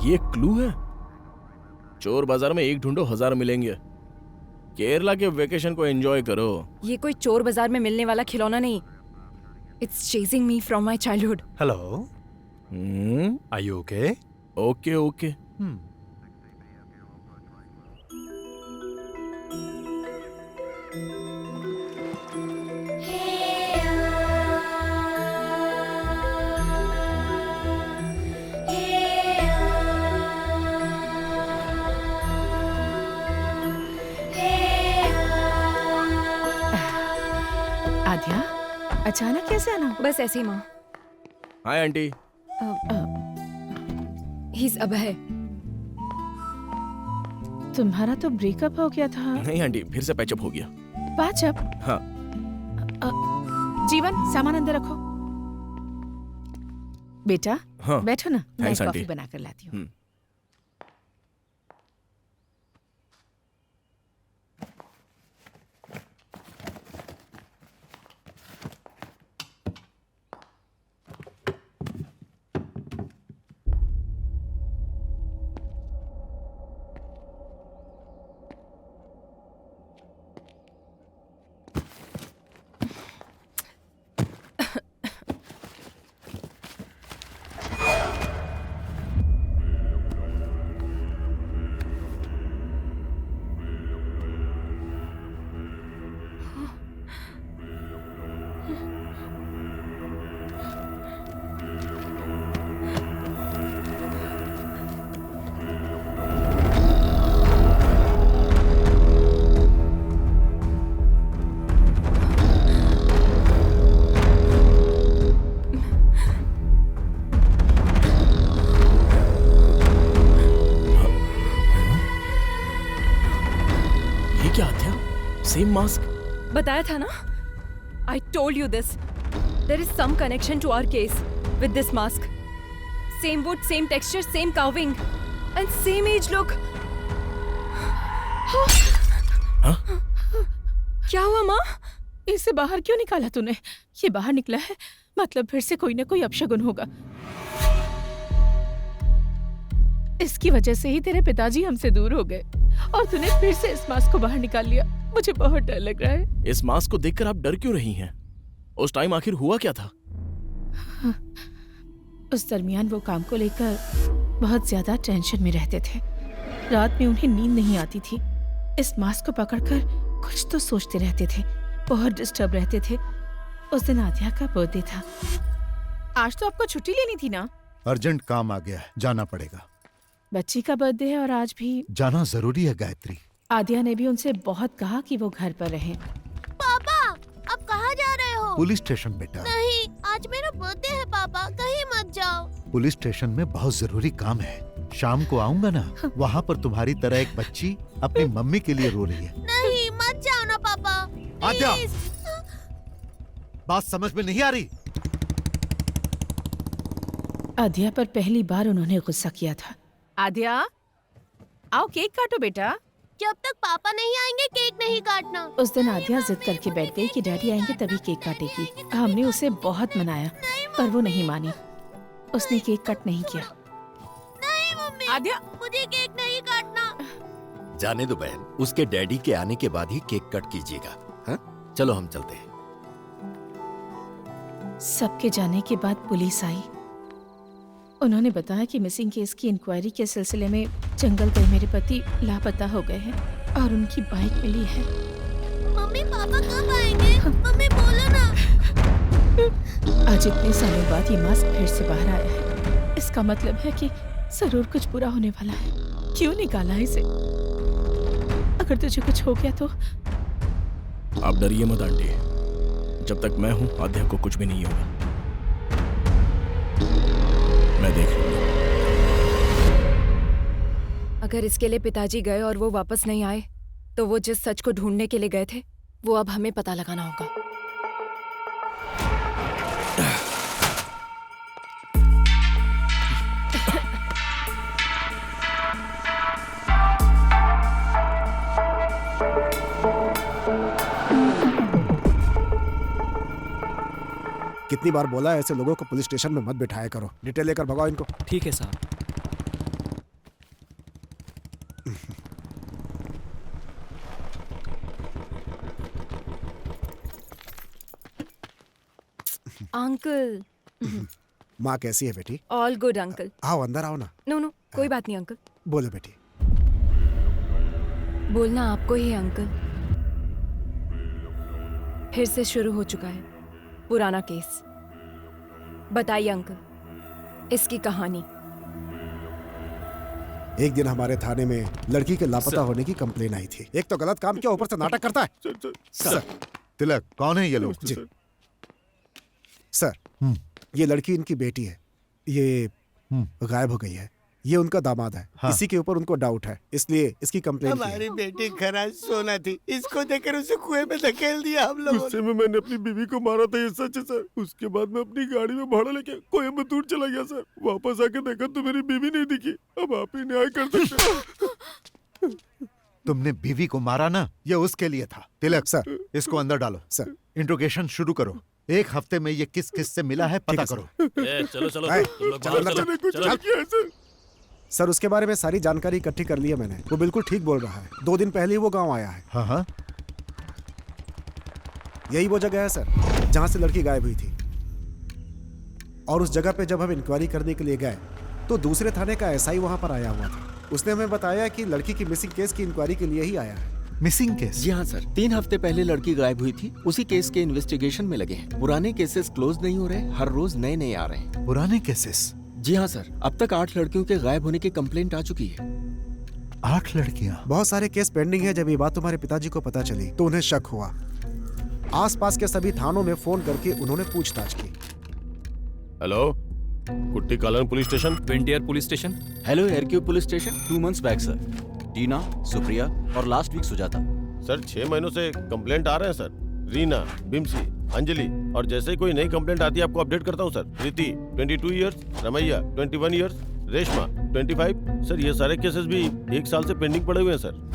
ये क्लू है? चोर बाजार में एक ढूंढो 1000 मिलेंगे। केरला के वेकेशन को एंजॉय करो। ये कोई चोर बाजार में मिलने वाला खिलौना नहीं। It's chasing me from my childhood. Hello. Are you okay? Okay, okay. आध्या, अचानक कैसे आना? बस ऐसे ही माँ। Hi aunty. He's अभय। तुम्हारा तो ब्रेकअप हो गया था। नहीं आंटी, फिर से पैचअप हो गया। पैचअप? हाँ। जीवन, सामान अंदर रखो। बेटा, हाँ। बैठो ना, मैं थैंक्स कॉफी आंटी। बना कर लाती हूँ। Same mask? बताया था ना, I told you this. There is some connection to our case with this mask. Same wood, same texture, same carving, and same age look. हाँ? क्या हुआ माँ? इसे बाहर क्यों निकाला तूने? ये बाहर निकला है मतलब फिर से कोई ना कोई अपशगुन होगा। इसकी वजह से ही तेरे पिताजी हमसे दूर हो गए और तूने फिर से इस मास्क को बाहर निकाल लिया। मुझे बहुत डर लग रहा है। इस मास्क को देखकर आप डर क्यों रही हैं? उस टाइम आखिर हुआ क्या था? उस दरमियान वो काम को लेकर बहुत ज्यादा टेंशन में रहते थे। रात में उन्हें नींद नहीं आती थी। इस मास्क को पकड़कर कुछ तो सोचते रहते थे, बहुत डिस्टर्ब रहते थे। उस दिन आद्या का बर्थडे था। आज तो आपको छुट्टी लेनी थी ना? अर्जेंट काम आ गया है, जाना पड़ेगा। बच्ची का बर्थडे है और आज भी जाना जरूरी है गायत्री। आद्या ने भी उनसे बहुत कहा कि वो घर पर रहें। पापा, अब कहाँ जा रहे हो? पुलिस स्टेशन बेटा। नहीं, आज मेरा बर्थडे है पापा, कहीं मत जाओ। पुलिस स्टेशन में बहुत जरूरी काम है। शाम को आऊंगा ना, वहाँ पर तुम्हारी तरह एक बच्ची अपनी मम्मी के लिए रो रही है। नहीं, मत जाओ ना पापा। आद्या, बात समझ में नहीं आ रही? आद्या पर पहली बार उन्होंने गुस्सा किया था। आद्या, आओ केक काटो बेटा। जब तक पापा नहीं आएंगे केक नहीं काटना। उस दिन आद्या जिद करके बैठ गई कि डैडी आएंगे तभी केक काटेगी। हमने उसे बहुत मनाया पर वो नहीं मानी। उसने केक कट नहीं किया। नहीं मम्मी, आद्या, मुझे केक नहीं काटना। जाने दो बहन, उसके डैडी के आने के बाद ही केक कट कीजिएगा। हाँ, चलो हम चलते हैं। सबके जाने के बाद पुलिस आई। उन्होंने बताया कि मिसिंग केस की इंक्वायरी के सिलसिले में जंगल गए मेरे पति लापता हो गए हैं और उनकी बाइक मिली है। मम्मी, पापा कब आएंगे? मम्मी बोलो ना। आज इतने सालों बाद ये मास्क फिर से बाहर आया है। इसका मतलब है कि जरूर कुछ बुरा होने वाला है। क्यों निकाला इसे? अगर तुझे कुछ हो गया तो? आप डरिए मत आंटी, जब तक मैं हूँ आद्या को कुछ भी नहीं होगा। मैं देख लूंगा। अगर इसके लिए पिताजी गए और वो वापस नहीं आए तो वो जिस सच को ढूंढने के लिए गए थे वो अब हमें पता लगाना होगा। कितनी बार बोला है ऐसे लोगों को पुलिस स्टेशन में मत बिठाया करो। डिटेल लेकर भगाओ इनको। ठीक है साहब। अंकल। माँ कैसी है बेटी? All good uncle. आओ अंदर आओ ना। नो कोई बात नहीं अंकल। बोलो बेटी। बोलना आपको ही है अंकल। फिर से शुरू हो चुका है पुराना केस। बताइए अंकल इसकी कहानी। एक दिन हमारे थाने में लड़की के लापता होने की कंप्लेन आई थी। एक तो गलत काम किया, ऊपर से नाटक करता है। सर, तिलक कौन है ये लोग? जी सर, ये लड़की इनकी बेटी है। ये गायब हो गई है। ये उनका दामाद है। हाँ। इसी के ऊपर उनको डाउट है, इसलिए इसकी कंप्लेन की है। हमारी बेटी खराज सोना थी, इसको देखकर उसे कुएं में धकेल दिया हम लोगों गुस्से में मैंने अपनी बीवी को मारा था, ये सच है सर। उसके बाद मैं अपनी गाड़ी में भाड़ा लेके कोयम्बतूर चला गया सर। वापस आके देखा तो मेरी बीवी नहीं दिखी। अब आप ही न्याय कर सकते। तुमने बीवी को मारा ना, ये उसके लिए था। तिलक सर, इसको अंदर डालो। सर, इंट्रोगेशन शुरू करो। एक हफ्ते में ये किस किस से मिला है पता करो। चलो। सर, उसके बारे में सारी जानकारी इकट्ठी कर ली है मैंने। वो बिल्कुल ठीक बोल रहा है। 2 दिन पहले ही वो गांव आया है। हाँ। यही वो जगह है सर जहां से लड़की गायब हुई थी। और उस जगह पे जब हम इंक्वायरी करने के लिए गए तो दूसरे थाने का एसआई वहां पर आया हुआ था। उसने हमें बताया कि लड़की की मिसिंग केस की इंक्वायरी के लिए ही आया है। Missing case? जी हाँ सर, 3 हफ्ते पहले लड़की गायब हुई थी। उसी केस के इन्वेस्टिगेशन में लगे हैं। पुराने केसेस क्लोज नहीं हो रहे, हर रोज नए नए आ रहे हैं। पुराने केसेस? जी हाँ सर, अब तक 8 लड़कियों के गायब होने की कंप्लेंट आ चुकी है। 8 लड़कियां? बहुत सारे केस पेंडिंग है। जब ये बात तुम्हारे पिताजी को पता चली तो उन्हें शक हुआ। आसपास के सभी थानों में फोन करके उन्होंने पूछताछ की। हेलो, कुट्टी कालन पुलिस स्टेशन। वेंटियर पुलिस स्टेशन। हेलो एयरक्यू police station. 2 months back sir. Tina, Supriya और लास्ट वीक सुजाता सर 6 महीनों से कंप्लेंट आ रहे हैं सर। रीना, बिमसी, अंजलि, और जैसे ही कोई नई कंप्लेंट आती है आपको अपडेट करता हूँ sir. Preeti 22 years, Ramaiah 21 years, Reshma 25। Sir ये सारे केसेस भी 1 साल से पेंडिंग पड़े हुए हैं सर।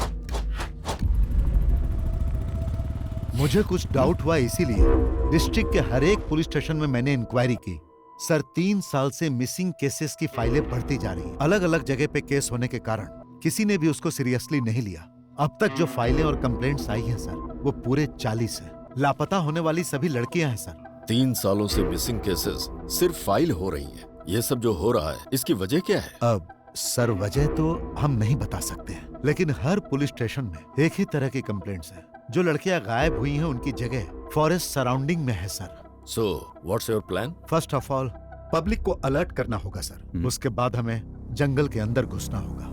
मुझे कुछ डाउट हुआ, इसीलिए डिस्ट्रिक्ट के हर एक पुलिस स्टेशन में मैंने इंक्वायरी की। सर 3 साल से मिसिंग केसेस की फाइलें बढ़ती जा रही हैं। अलग अलग जगह पे केस होने के कारण किसी ने भी उसको सीरियसली नहीं लिया। अब तक जो फाइलें और कंप्लेंट्स आई हैं सर, वो पूरे 40 है। लापता होने वाली सभी लड़कियां हैं सर। 3 सालों से मिसिंग केसेस सिर्फ फाइल हो रही हैं। ये सब जो हो रहा है, इसकी वजह क्या है? अब सर वजह तो हम नहीं बता सकते हैं, लेकिन हर पुलिस स्टेशन में एक ही तरह की कंप्लेंट्स हैं। जो लड़कियां गायब हुई हैं उनकी जगह फॉरेस्ट सराउंडिंग में है sir. So, what's your plan? First of all public को अलर्ट करना होगा सर। उसके बाद हमें जंगल के अंदर घुसना होगा।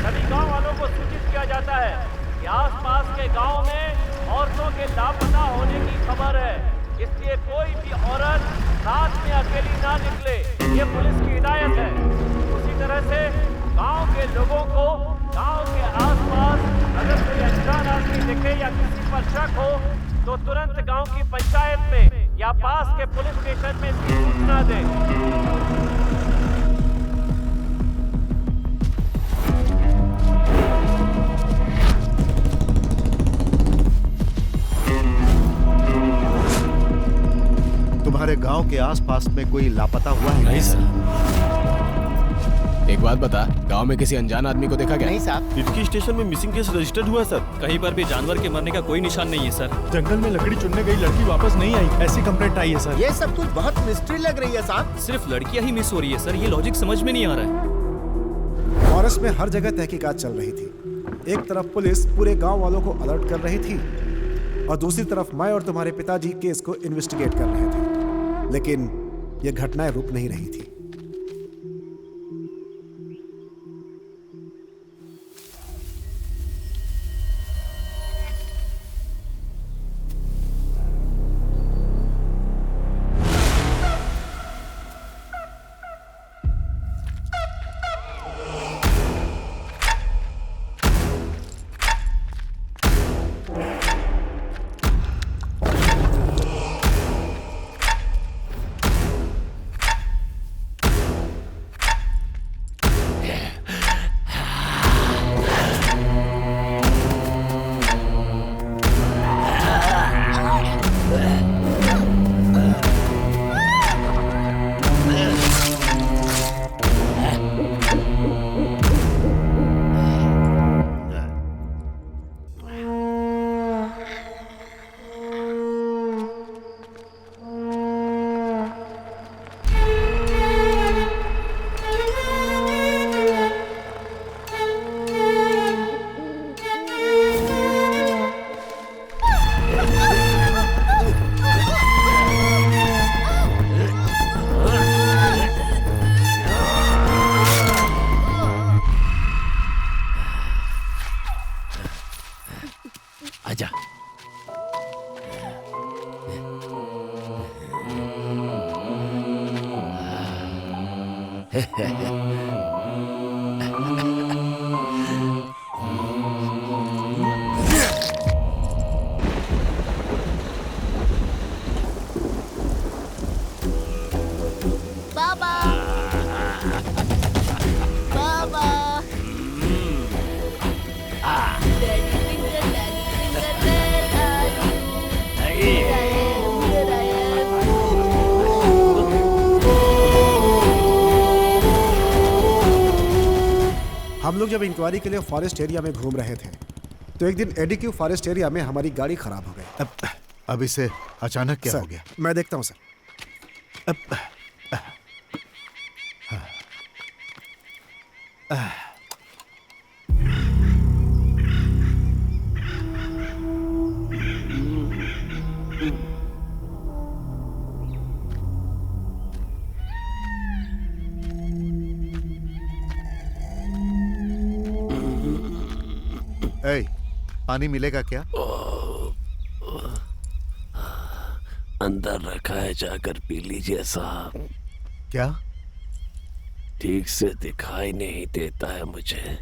सभी गांव वालों को सूचित किया जाता है कि आसपास के गांव में औरतों के लापता होने की खबर है, इसलिए कोई भी औरत रात में अकेली ना निकले, ये पुलिस की हिदायत है। उसी तरह से गांव के लोगों को गांव के आसपास अगर कोई अनजान आदमी दिखे या किसी पर शक हो तो तुरंत गांव की पंचायत में या पास के पुलिस स्टेशन में इसकी सूचना दें। तुम्हारे गांव के आसपास में कोई लापता हुआ है? नहीं सर। एक बात बता, गांव में किसी अनजान आदमी को देखा क्या? नहीं साहब। इटकी स्टेशन में मिसिंग केस रजिस्टर्ड हुआ है सर। कहीं पर भी जानवर के मरने का कोई निशान नहीं है सर। जंगल में लकड़ी चुनने गई लड़की वापस नहीं आई, ऐसी कंप्लेंट आई है सर। ये सब कुछ बहुत मिस्ट्री लग रही है साहब। सिर्फ लड़कियां ही मिस हो रही है सर, ये लॉजिक समझ में नहीं आ रहा है। फॉरेस्ट में हर जगह तहकीकात चल रही थी। एक तरफ पुलिस पूरे गांव वालों को अलर्ट कर रही थी और दूसरी तरफ मैं और तुम्हारे पिताजी केस को इन्वेस्टिगेट कर रहे थे, लेकिन ये घटनाएं रुक नहीं रही थी। हम लोग जब इंक्वायरी के लिए फॉरेस्ट एरिया में घूम रहे थे तो एक दिन एडीक्यू फॉरेस्ट एरिया में हमारी गाड़ी खराब हो गई। अब इसे अचानक क्या हो गया? मैं देखता हूं सर। पानी मिलेगा क्या? अंदर रखा है, जाकर पी लीजिए साहब। क्या? ठीक से दिखाई नहीं देता है मुझे।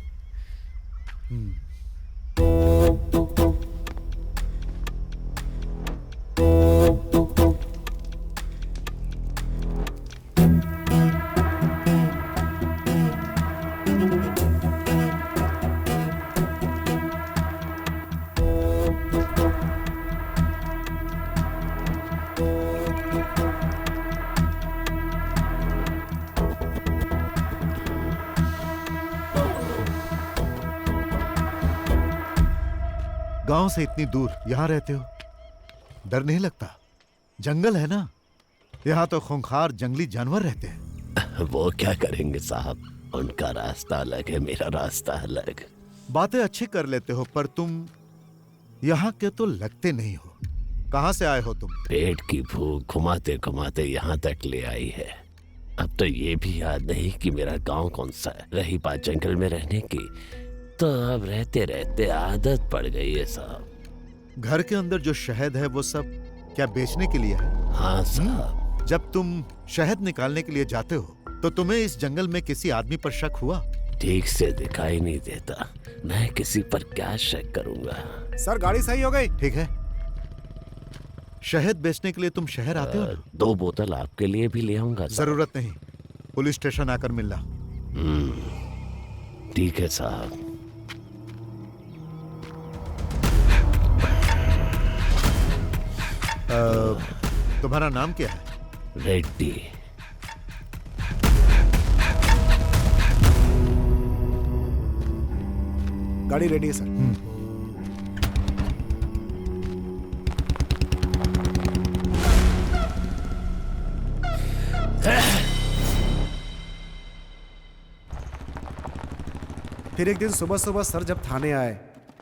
गांव से इतनी दूर यहाँ रहते हो, डर नहीं लगता? जंगल है ना, यहाँ तो खूंखार जंगली जानवर रहते हैं। वो क्या करेंगे साहब, उनका रास्ता अलग है, मेरा रास्ता अलग। बातें अच्छी कर लेते हो, पर तुम यहाँ के तो लगते नहीं हो। कहाँ से आए हो तुम? पेट की भूख घुमाते घुमाते यहाँ तक ले आई है। अब तो ये भी याद नहीं कि मेरा गांव कौन सा है। रही बात जंगल में रहने की, तो अब रहते रहते आदत पड़ गई है साहब। घर के अंदर जो शहद है वो सब क्या बेचने के लिए है? हाँ साहब। जब तुम शहद निकालने के लिए जाते हो तो तुम्हें इस जंगल में किसी आदमी पर शक हुआ? ठीक से दिखाई नहीं देता, मैं किसी पर क्या शक करूंगा। सर गाड़ी सही हो गई। ठीक है, शहद बेचने के लिए तुम शहर आते हो ना? 2 बोतल आपके लिए भी ले आऊंगा। जरूरत नहीं, पुलिस स्टेशन आकर मिलना। ठीक है साहब। तुम्हारा नाम क्या है? रेड्डी। गाड़ी रेडी है सर। फिर एक दिन सुबह सुबह सर जब थाने आए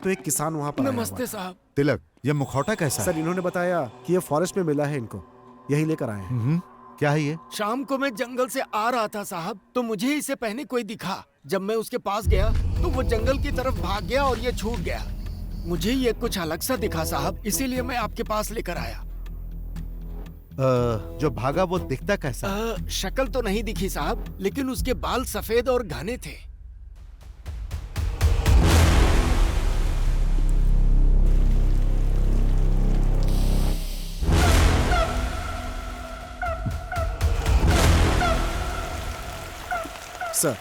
तो एक किसान वहाँ पर नमस्ते साहब। तिलक, ये मुखौटा कैसा सर? इन्होंने बताया कि ये फॉरेस्ट में मिला है इनको, यही लेकर आए हैं। क्या है ये? शाम को मैं जंगल से आ रहा था साहब, तो मुझे इसे पहने कोई दिखा। जब मैं उसके पास गया तो वो जंगल की तरफ भाग गया और ये छूट गया। मुझे ये कुछ अलग सा दिखा साहब, इसीलिए मैं आपके पास लेकर आया। जो भागा वो दिखता कैसा? शक्ल तो नहीं दिखी साहब, लेकिन उसके बाल सफेद और घने थे। सर,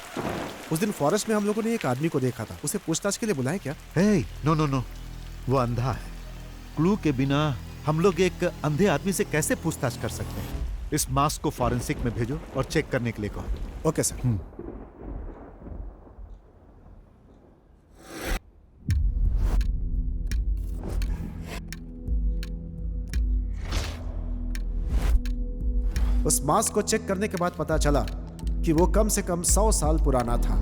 उस दिन फॉरेस्ट में हम लोगों ने एक आदमी को देखा था, उसे पूछताछ के लिए बुलाएं क्या? नो, वो अंधा है। क्लू के बिना हम लोग एक अंधे आदमी से कैसे पूछताछ कर सकते हैं? इस मास्क को फॉरेंसिक में भेजो और चेक करने के लिए कहो। Okay sir. उस मास्क को चेक करने के बाद पता चला कि वो कम से कम 100 साल पुराना था,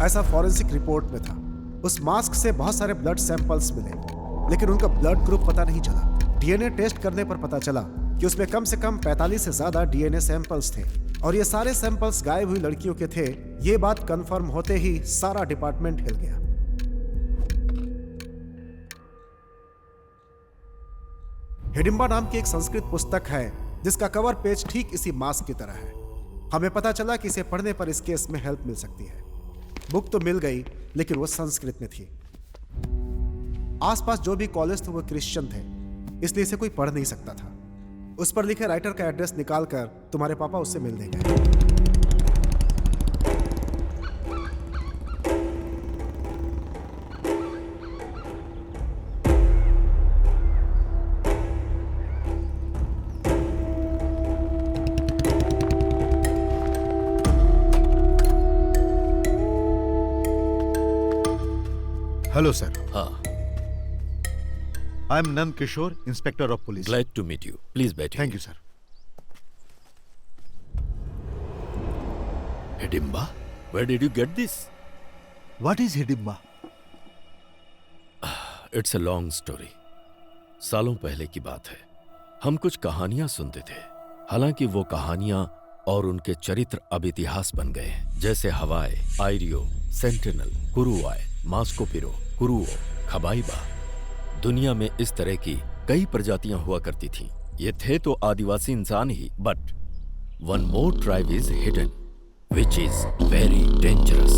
ऐसा फॉरेंसिक रिपोर्ट में था। उस मास्क से बहुत सारे ब्लड सैंपल्स मिले, लेकिन उनका ब्लड ग्रुप पता नहीं चला। डीएनए टेस्ट करने पर पता चला कि उसमें कम से कम 45 से ज्यादा डीएनए सैंपल्स थे, और ये सारे सैंपल्स गायब हुई लड़कियों के थे। ये बात कंफर्म होते ही सारा डिपार्टमेंट हिल गया। हिडिंबा नाम की एक संस्कृत पुस्तक है जिसका कवर पेज ठीक इसी मास्क की तरह है। हमें पता चला कि इसे पढ़ने पर इस केस में हेल्प मिल सकती है। बुक तो मिल गई, लेकिन वो संस्कृत में थी। आसपास जो भी कॉलेज थे वो क्रिश्चियन थे, इसलिए इसे कोई पढ़ नहीं सकता था। उस पर लिखे राइटर का एड्रेस निकालकर तुम्हारे पापा उससे मिल देंगे। Hello sir. हाँ। I am Nand Kishore, inspector of police. Glad to meet you. Please बैठिए। Thank you sir. Hidimba, where did you get this? What is Hidimba? It's a long story. सालों पहले की बात है। हम कुछ कहानियां सुनते थे, हालांकि वो कहानियां और उनके चरित्र अब इतिहास बन गए हैं, जैसे हवाई, आयरियो, सेंटिनल, कुरुआय, मास्कोपिरो, कुरुओ, खबाइबा। दुनिया में इस तरह की कई प्रजातियां हुआ करती थीं। ये थे तो आदिवासी इंसान ही, but one more tribe is hidden, which is very dangerous.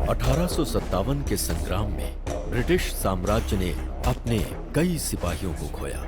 (1857) के संग्राम में ब्रिटिश साम्राज्य ने अपने कई सिपाहियों को खोया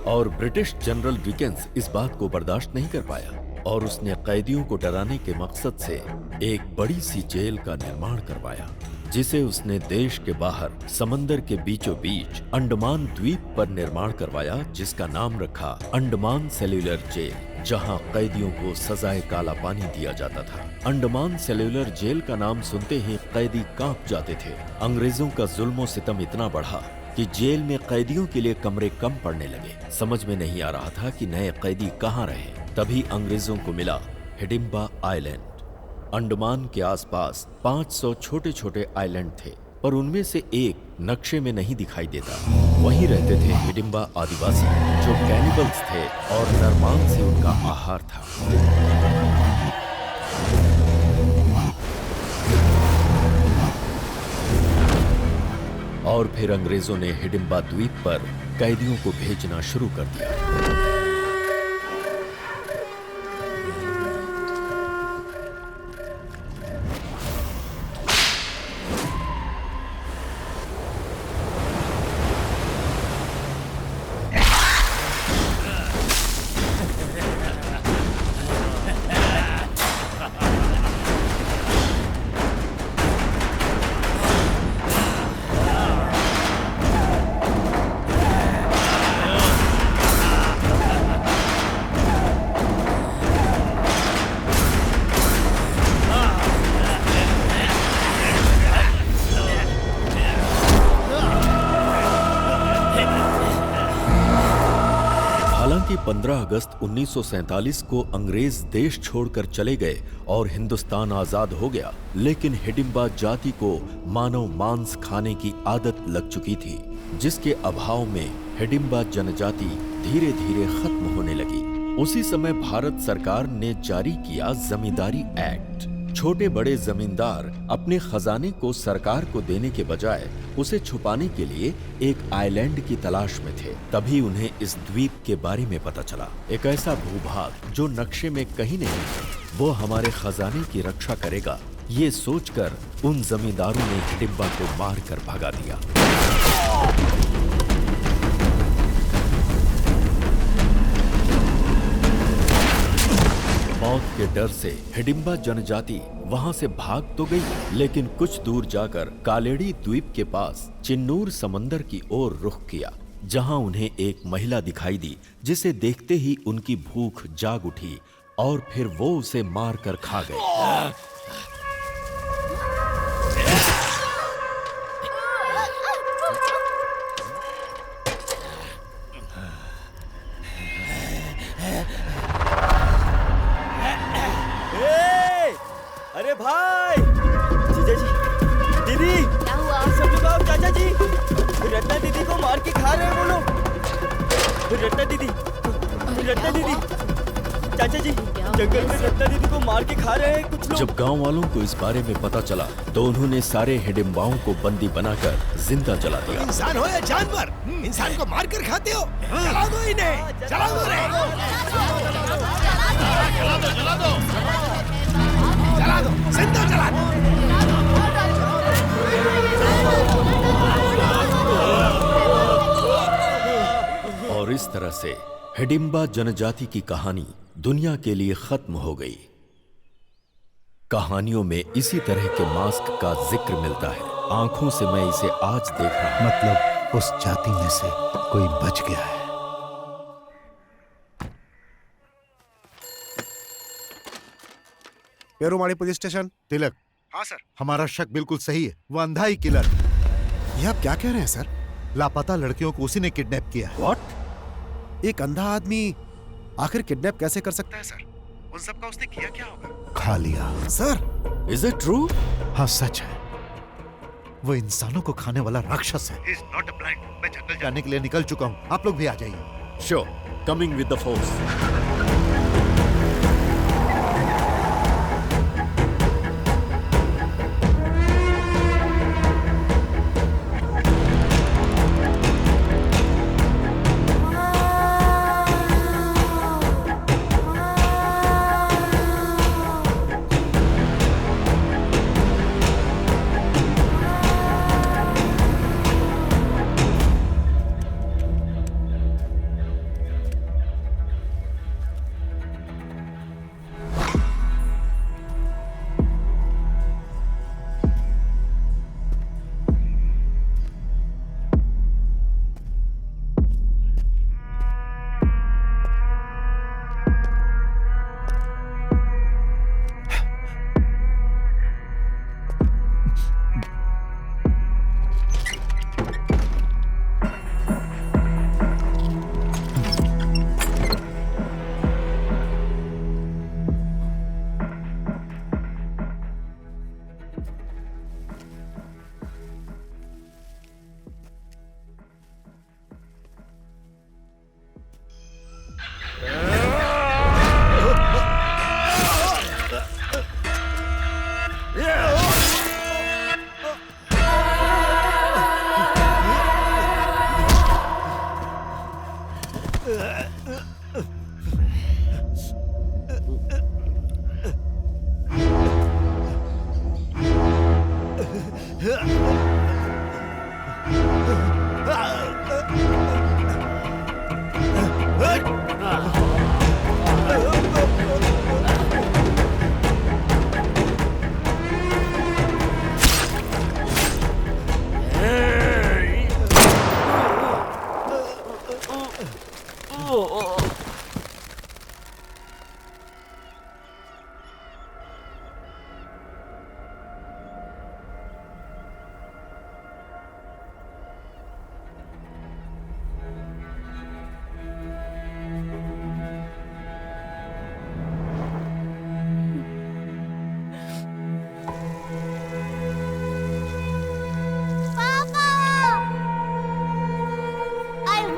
और ब्रिटिश जनरल विकेंस इस बात को बर्दाश्त नहीं कर पाया और उसने कैदियों को डराने के मकसद से एक बड़ी सी जेल का निर्माण करवाया। जिसे उसने देश के बाहर समंदर के बीचों बीच अंडमान द्वीप पर निर्माण करवाया, जिसका नाम रखा अंडमान सेल्यूलर जेल, जहां कैदियों को सजाए काला पानी दिया जाता था। अंडमान सेल्यूलर जेल का नाम सुनते ही कैदी कांप जाते थे। अंग्रेजों का जुल्म सितम इतना बढ़ा कि जेल में कैदियों के लिए कमरे कम पड़ने लगे। समझ में नहीं आ रहा था कि नए कैदी कहाँ रहे। तभी अंग्रेजों को मिला हिडिंबा आइलैंड। अंडमान के आसपास 500 छोटे छोटे आइलैंड थे, पर उनमें से एक नक्शे में नहीं दिखाई देता। वहीं रहते थे हिडिंबा आदिवासी, जो कैनिबल्स थे और नरमान से उनका आहार था। और फिर अंग्रेजों ने हिडिंबा द्वीप पर कैदियों को भेजना शुरू कर दिया। हालांकि 15 अगस्त 1947 को अंग्रेज देश छोड़कर चले गए और हिंदुस्तान आजाद हो गया, लेकिन हिडिंबा जाति को मानव मांस खाने की आदत लग चुकी थी, जिसके अभाव में हिडिंबा जनजाति धीरे धीरे खत्म होने लगी। उसी समय भारत सरकार ने जारी किया जमींदारी एक्ट। छोटे बड़े जमींदार अपने खजाने को सरकार को देने के बजाय उसे छुपाने के लिए एक आइलैंड की तलाश में थे। तभी उन्हें इस द्वीप के बारे में पता चला। एक ऐसा भूभाग जो नक्शे में कहीं नहीं है, वो हमारे खजाने की रक्षा करेगा। ये सोचकर उन जमींदारों ने हिडिंबा को मारकर भगा दिया। मौत के डर से हिडिंबा जनजाति वहां से भाग तो गई, लेकिन कुछ दूर जाकर कालेड़ी द्वीप के पास चिन्नूर समंदर की ओर रुख किया, जहां उन्हें एक महिला दिखाई दी, जिसे देखते ही उनकी भूख जाग उठी और फिर वो उसे मारकर खा गए। अरे भाई, जीजा जी, दीदी, क्या हुआ? सब लोग आओ, चाचा जी, रत्ना दीदी को मार के खा रहे हैं वो लोग। रत्ना दीदी, चाचा जी, जंगल में रत्ना दीदी को मार के खा रहे हैं कुछ लोग। जब गांव वालों को इस बारे में पता चला तो उन्होंने सारे हिडिंबाओं को बंदी बनाकर जिंदा जला दिया। इंसान हो या जानवर, इंसान को मार कर खाते हो? जला दो इन्हें, जला दो रे। जला दो, जिंदा जला दो। और इस तरह से हिडिंबा जनजाति की कहानी दुनिया के लिए खत्म हो गई। कहानियों में इसी तरह के मास्क का जिक्र मिलता है। आंखों से मैं इसे आज देख रहा हूं। मतलब उस जाति में से कोई बच गया है। पेरुमाड़ी पुलिस स्टेशन। तिलक। हाँ सर। हमारा शक बिल्कुल सही है, वो अंधा ही किलर। ये आप क्या कह रहे हैं सर? लापता लड़कियों को उसी ने किडनैप किया है। व्हाट? एक अंधा आदमी आखिर किडनैप कैसे कर सकता है सर? उन सब का उसने किया क्या होगा? खा लिया। Sir, is it true? हाँ सच है, वो इंसानों को खाने वाला राक्षस है। He is not a blind. मैं जंगल जाने के लिए निकल चुका हूँ, आप लोग भी आ जाइए। Sure, coming with the force.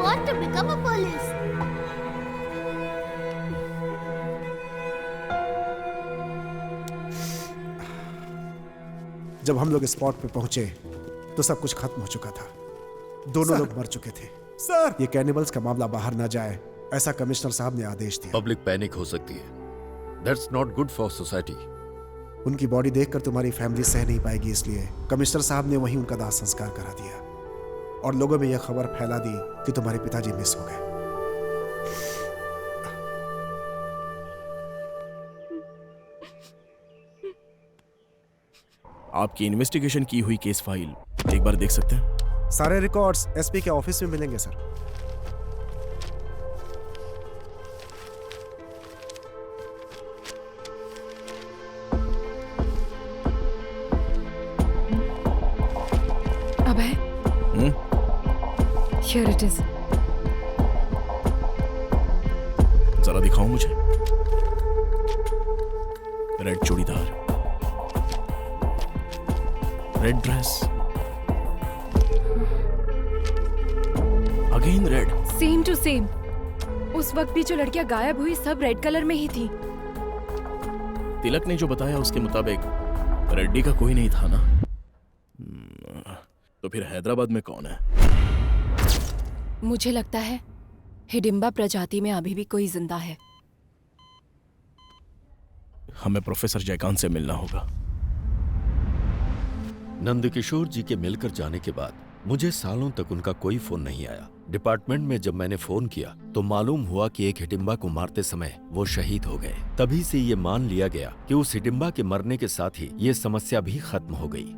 want to become a police. जब हम लोग स्पॉट पे पहुंचे तो सब कुछ खत्म हो चुका था। दोनों लोग मर चुके थे। सर, ये कैनिबल्स का मामला बाहर ना जाए, ऐसा कमिश्नर साहब ने आदेश दिया। पब्लिक पैनिक हो सकती है। That's not good for society. उनकी बॉडी देखकर तुम्हारी फैमिली सह नहीं पाएगी, इसलिए कमिश्नर साहब ने वहीं उनका दाह संस्कार करा दिया और लोगों में यह खबर फैला दी कि तुम्हारे पिताजी मिस हो गए। आपकी इन्वेस्टिगेशन की हुई केस फाइल एक बार देख सकते हैं? सारे रिकॉर्ड्स एसपी के ऑफिस में मिलेंगे sir. Abhay, Here it is. जरा दिखाओ मुझे। Red churidar, red dress, again red. Same to same. उस वक्त भी जो लड़कियां गायब हुई सब रेड कलर में ही थी। तिलक ने जो बताया उसके मुताबिक रेड्डी का कोई नहीं था ना? तो फिर हैदराबाद में कौन है? मुझे लगता है हिडिंबा प्रजाति में अभी भी कोई जिंदा है। हमें प्रोफेसर जयकांत से मिलना होगा। नंदकिशोर जी के मिलकर जाने के बाद मुझे सालों तक उनका कोई फोन नहीं आया। डिपार्टमेंट में जब मैंने फोन किया तो मालूम हुआ कि एक हिडिंबा को मारते समय वो शहीद हो गए। तभी से ये मान लिया गया कि उस हिडिंबा के मरने के साथ ही ये समस्या भी खत्म हो गई।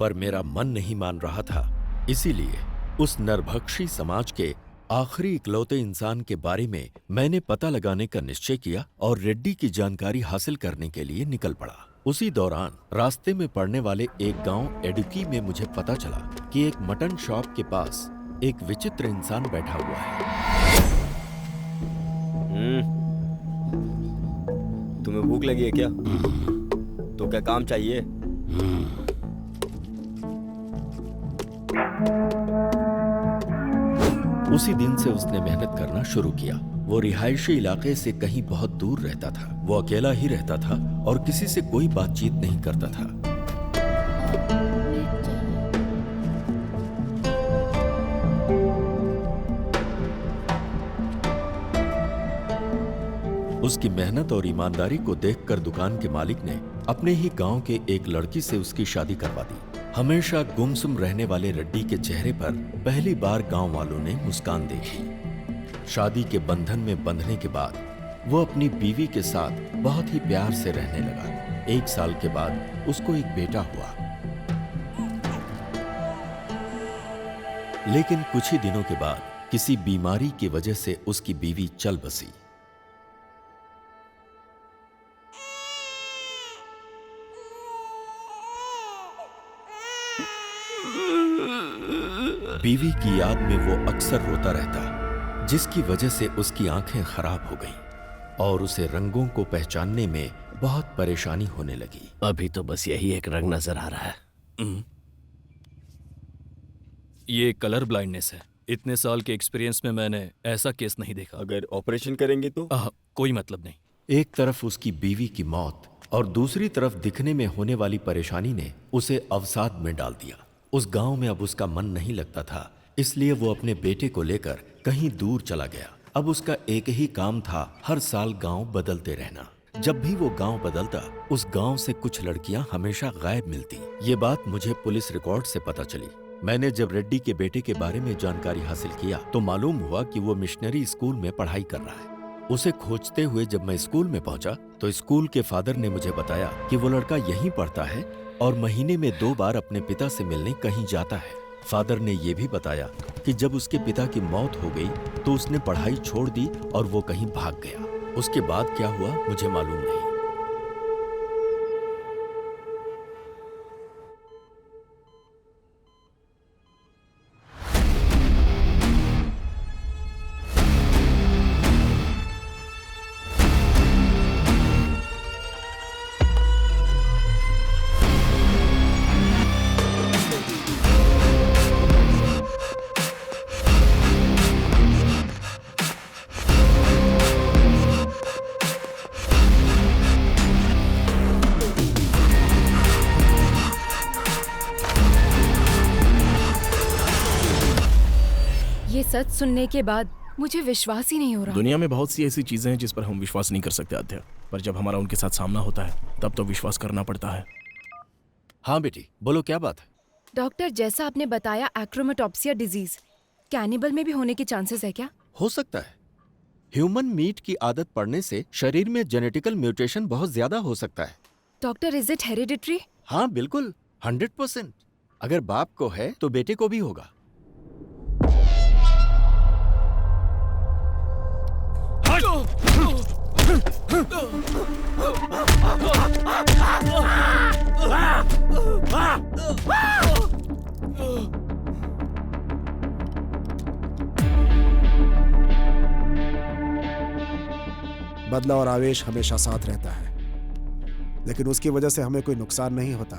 पर मेरा मन नहीं मान रहा था, इसीलिए उस नरभक्षी समाज के आखिरी इकलौते इंसान के बारे में मैंने पता लगाने का निश्चय किया और रेड्डी की जानकारी हासिल करने के लिए निकल पड़ा। उसी दौरान रास्ते में पड़ने वाले एक गांव एडुकी में मुझे पता चला कि एक मटन शॉप के पास एक विचित्र इंसान बैठा हुआ है। तुम्हें भूख लगी है क्या? तो क्या काम चाहिए? उसी दिन से उसने मेहनत करना शुरू किया। वो रिहायशी इलाके से कहीं बहुत दूर रहता था। वो अकेला ही रहता था और किसी से कोई बातचीत नहीं करता था। उसकी मेहनत और ईमानदारी को देखकर दुकान के मालिक ने अपने ही गांव के एक लड़की से उसकी शादी करवा दी। हमेशा गुमसुम रहने वाले रेड्डी के चेहरे पर पहली बार गांव वालों ने मुस्कान देखी। शादी के बंधन में बंधने के बाद वो अपनी बीवी के साथ बहुत ही प्यार से रहने लगा। 1 साल के बाद उसको एक बेटा हुआ। लेकिन कुछ ही दिनों के बाद किसी बीमारी की वजह से उसकी बीवी चल बसी। बीवी की याद में वो अक्सर रोता रहता, जिसकी वजह से उसकी आंखें खराब हो गईं और उसे रंगों को पहचानने में बहुत परेशानी होने लगी। अभी तो बस यही एक रंग नजर आ रहा है। ये कलर ब्लाइंडनेस है। इतने साल के एक्सपीरियंस में मैंने ऐसा केस नहीं देखा। अगर ऑपरेशन करेंगे तो? कोई मतलब नहीं। एक तरफ उसकी बीवी की मौत और दूसरी तरफ दिखने में होने वाली परेशानी ने उसे अवसाद में डाल दिया। उस गांव में अब उसका मन नहीं लगता था, इसलिए वो अपने बेटे को लेकर कहीं दूर चला गया। अब उसका एक ही काम था, हर साल गांव बदलते रहना। जब भी वो गांव बदलता, उस गांव से कुछ लड़कियां हमेशा गायब मिलती। ये बात मुझे पुलिस रिकॉर्ड से पता चली। मैंने जब रेड्डी के बेटे के बारे में जानकारी हासिल किया तो मालूम हुआ कि वो मिशनरी स्कूल में पढ़ाई कर रहा है। उसे खोजते हुए जब मैं स्कूल में पहुंचा तो स्कूल के फादर ने मुझे बताया कि वो लड़का यहीं पढ़ता है और महीने में 2 बार अपने पिता से मिलने कहीं जाता है। फादर ने ये भी बताया कि जब उसके पिता की मौत हो गई तो उसने पढ़ाई छोड़ दी और वो कहीं भाग गया। उसके बाद क्या हुआ मुझे मालूम नहीं। सच सुनने के बाद मुझे विश्वास ही नहीं हो रहा। दुनिया में बहुत सी ऐसी चीजें हैं जिस पर हम विश्वास नहीं कर सकते आध्या, पर जब हमारा उनके साथ सामना होता है तब तो विश्वास करना पड़ता है। हाँ बेटी, बोलो क्या बात है? डॉक्टर, जैसा आपने बताया एक्रोमेटोप्सिया डिजीज कैनिबल में भी होने के चांसेस है क्या? हो सकता है। ह्यूमन मीट की आदत पड़ने से शरीर में जेनेटिकल म्यूटेशन बहुत ज्यादा हो सकता है। Doctor, is it hereditary? हाँ बिल्कुल, 100%। अगर बाप को है तो बेटे को भी होगा। बदला और आवेश हमेशा साथ रहता है, लेकिन उसकी वजह से हमें कोई नुकसान नहीं होता।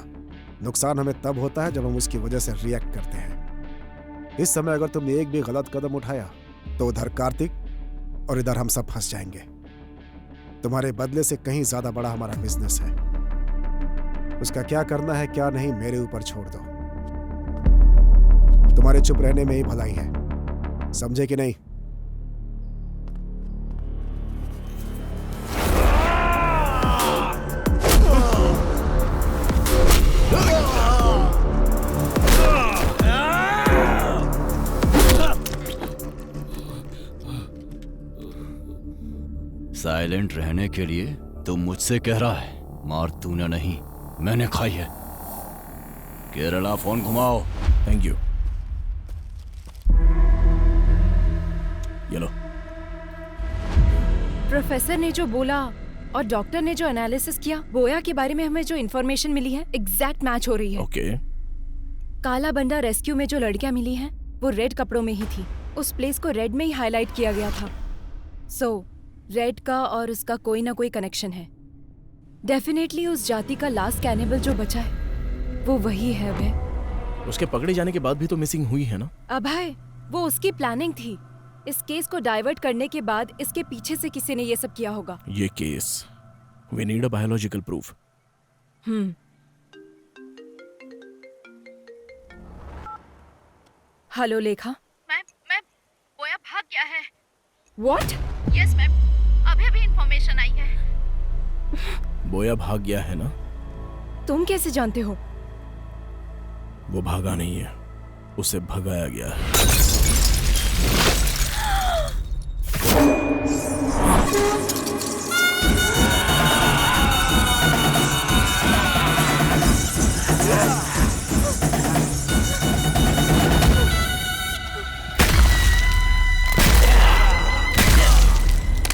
नुकसान हमें तब होता है जब हम उसकी वजह से रिएक्ट करते हैं। इस समय अगर तुमने एक भी गलत कदम उठाया तो उधर कार्तिक और इधर हम सब फंस जाएंगे। तुम्हारे बदले से कहीं ज्यादा बड़ा हमारा बिजनेस है। उसका क्या करना है क्या नहीं मेरे ऊपर छोड़ दो। तुम्हारे चुप रहने में ही भलाई है, समझे कि नहीं? साइलेंट रहने के लिए तू मुझसे कह रहा है, मार तूने नहीं मैंने खाई है। केरला फोन घुमाओ। Thank you. ये लो। प्रोफेसर ने जो बोला और डॉक्टर ने जो एनालिसिस किया, बोया के बारे में हमें जो इन्फॉर्मेशन मिली है एग्जैक्ट मैच हो रही है। ओके। काला बंडा रेस्क्यू में जो लड़कियां मिली हैं वो रेड कपड़ों में ही थी। उस प्लेस को रेड में ही हाईलाइट किया गया था। सो रेड का और उसका कोई ना कोई कनेक्शन है। डेफिनेटली उस जाति का लास्ट कैनिबल जो बचा है वो वही है। अभय, उसके पकड़े जाने के बाद भी तो मिसिंग हुई है ना? अभय, वो उसकी प्लानिंग थी। इस केस को डाइवर्ट करने के बाद इसके पीछे से किसी ने ये सब किया होगा। ये case, we need a biological proof. Hello Lekha. Ma'am, Boya भाग गया है। व्हाट? यस मैम, अभी इंफॉर्मेशन आई है। बोया भाग गया है ना? तुम कैसे जानते हो? वो भागा नहीं है, उसे भगाया गया है।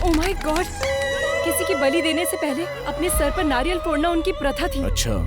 ओह माय गॉड, किसी की बलि देने से पहले अपने सर पर नारियल फोड़ना उनकी प्रथा थी। अच्छा।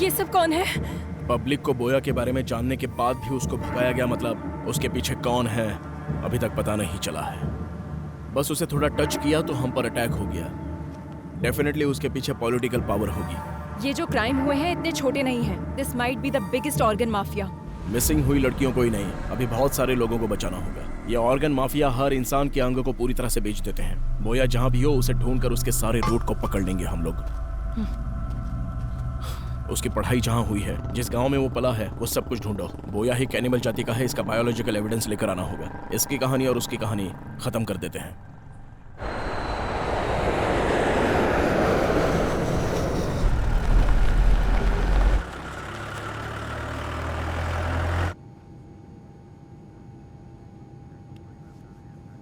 ये सब कौन है? पब्लिक को बोया के बारे में जानने के बाद भी उसको भगाया गया, मतलब उसके पीछे कौन है अभी तक पता नहीं चला है। बस उसे थोड़ा टच किया तो हम पर अटैक हो गया। डेफिनेटली उसके पीछे पॉलिटिकल पावर होगी। ये जो क्राइम हुए हैं इतने छोटे नहीं हैं। This might be the biggest organ mafia. Missing हुई लड़कियों को ही नहीं, अभी बहुत सारे लोगों को बचाना होगा। ये ऑर्गन माफिया हर इंसान के अंग को पूरी तरह से बेच देते हैं। बोया जहां भी हो उसे ढूंढकर उसके सारे रूट को पकड़ लेंगे हम लोग। उसकी पढ़ाई जहां हुई है, जिस गांव में वो पला है, वो सब कुछ ढूंढो। बोया ही कैनिबल जाति का है, इसका बायोलॉजिकल एविडेंस लेकर आना होगा। इसकी कहानी और उसकी कहानी खत्म कर देते हैं।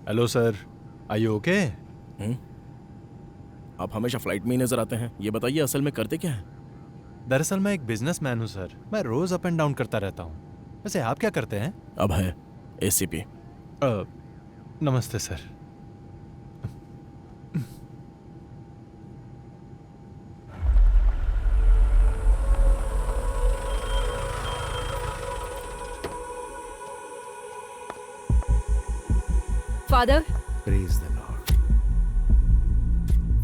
Hello sir, are you okay? आप हमेशा फ्लाइट में ही नजर आते हैं, ये बताइए असल में करते क्या हैं? दरअसल मैं एक बिजनेसमैन हूँ सर, मैं रोज अप एंड डाउन करता रहता हूँ। वैसे आप क्या करते हैं? अब है एसीपी। नमस्ते sir. Father, praise the lord.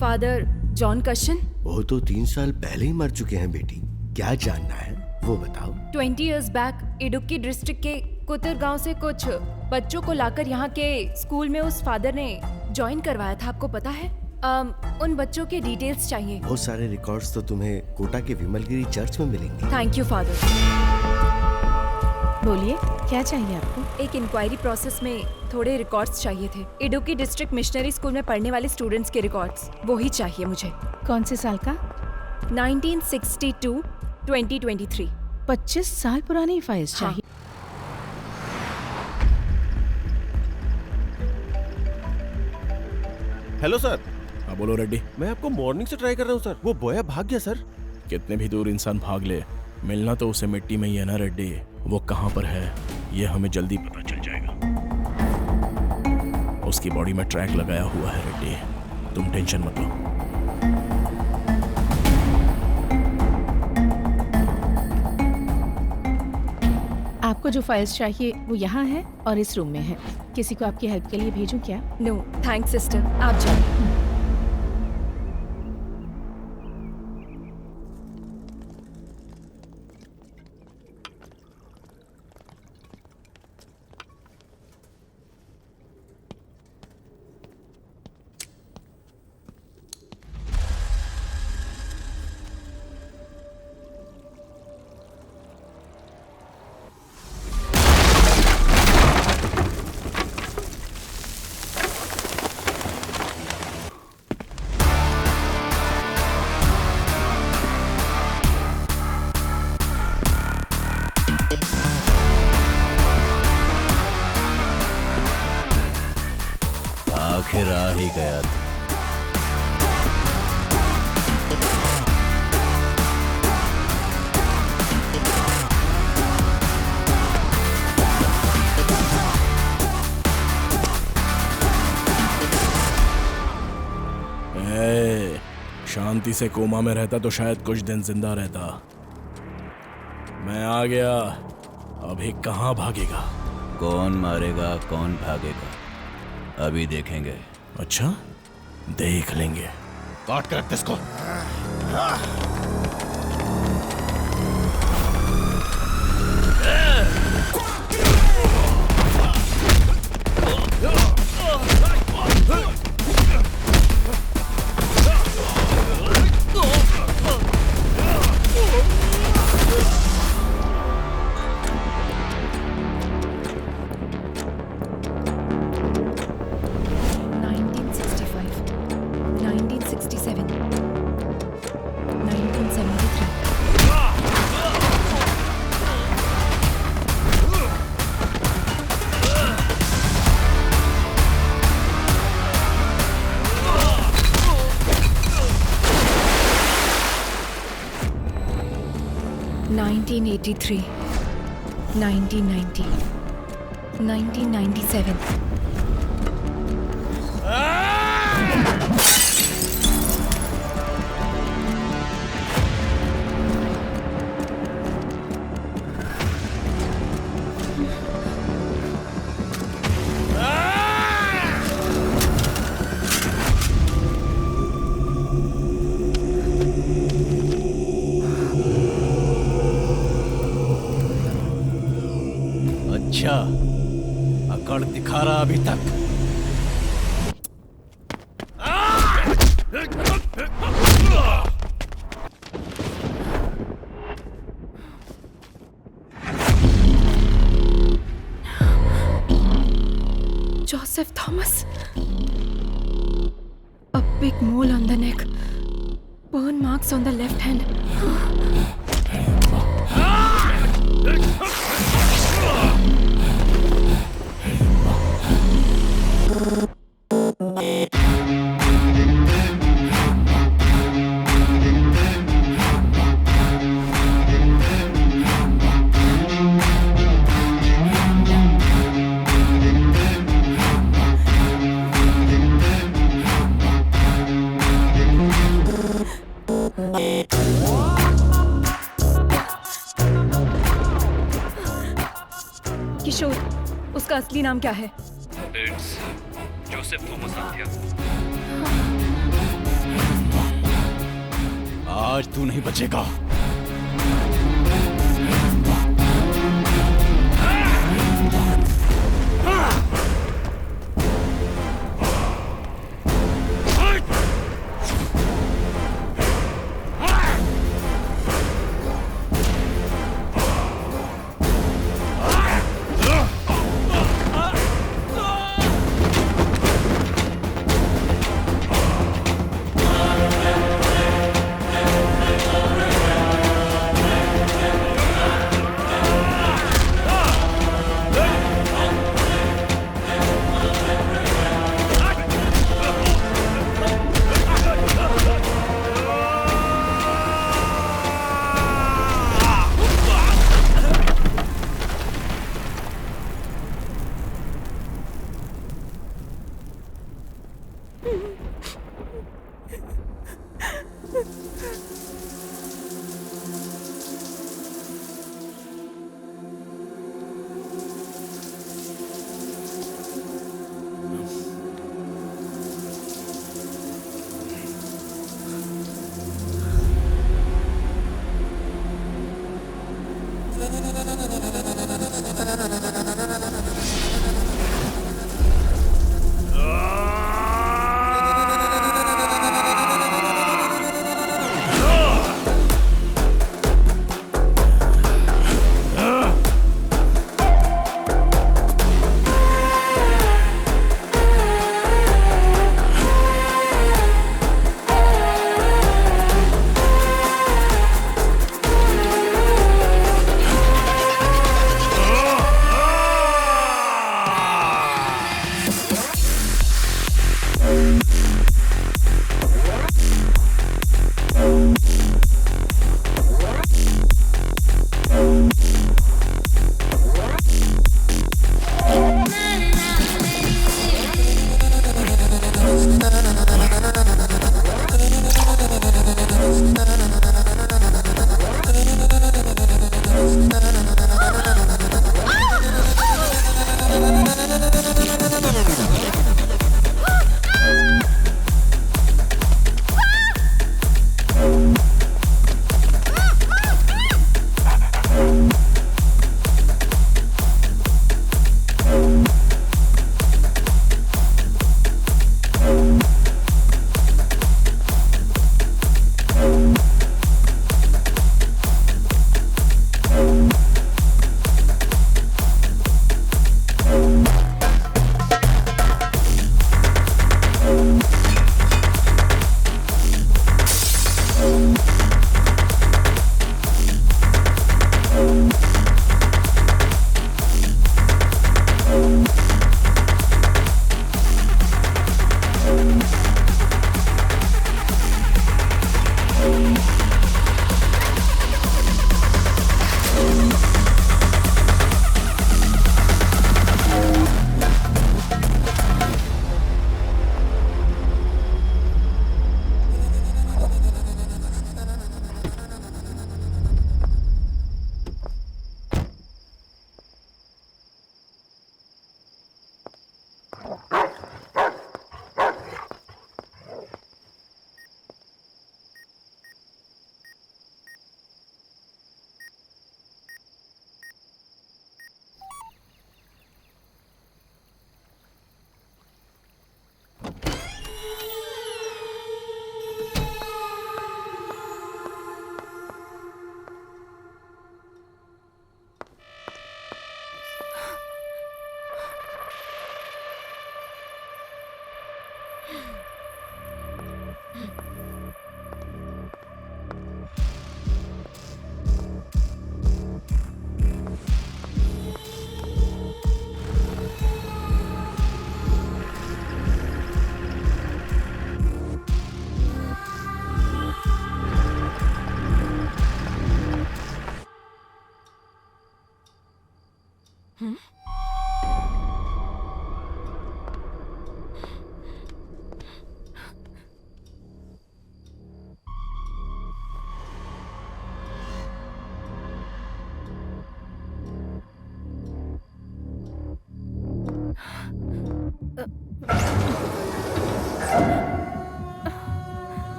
Father John कशन। वो तो 3 साल पहले ही मर चुके हैं बेटी। क्या जानना है वो बताओ। 20 years बैक इडुक्की डिस्ट्रिक्ट के कुतर गांव से कुछ बच्चों को लाकर यहाँ के स्कूल में उस फादर ने ज्वाइन करवाया था, आपको पता है? उन बच्चों के डिटेल्स चाहिए। बहुत सारे रिकॉर्ड्स तो तुम्हें कोटा के विमलगिरी चर्च में मिलेंगे। Thank you father. बोलिए, क्या चाहिए आपको? एक इंक्वायरी प्रोसेस में थोड़े रिकॉर्ड्स चाहिए थे। इडुक्की डिस्ट्रिक्ट मिशनरी स्कूल में पढ़ने वाले स्टूडेंट्स के रिकॉर्ड्स, वो ही चाहिए मुझे। कौन से साल का? 1962 2023। 25 साल पुरानी फाइल्स चाहिए। Hello sir. हाँ बोलो रेड्डी। मैं आपको मॉर्निंग से ट्राई कर रहा हूँ सर, वो बोया भाग गया सर। कितने भी दूर इंसान भाग ले, मिलना तो उसे मिट्टी में ही है ना रेड्डी। वो कहाँ पर है ये हमें जल्दी पता चल जाएगा। उसकी बॉडी में ट्रैक लगाया हुआ है रेड्डी, तुम टेंशन मत लो। आपको जो फाइल्स चाहिए वो यहाँ है और इस रूम में है। किसी को आपकी हेल्प के लिए भेजूं क्या? नो थैंक्स सिस्टर, आप जाओ। आखिर आ ही गया था। शांति से कोमा में रहता तो शायद कुछ दिन जिंदा रहता। मैं आ गया, अभी कहाँ भागेगा? कौन मारेगा कौन भागेगा अभी देखेंगे। अच्छा, देख लेंगे। काट कर रख इसको। (1983) 1990 1997 1997 जा, अकड़ दिखा रहा अभी तक। Joseph Thomas. A big mole on the neck. Burn marks on the left hand. किशोर, उसका असली नाम क्या है? It's Joseph Thomas Anthia. आज तू नहीं बचेगा।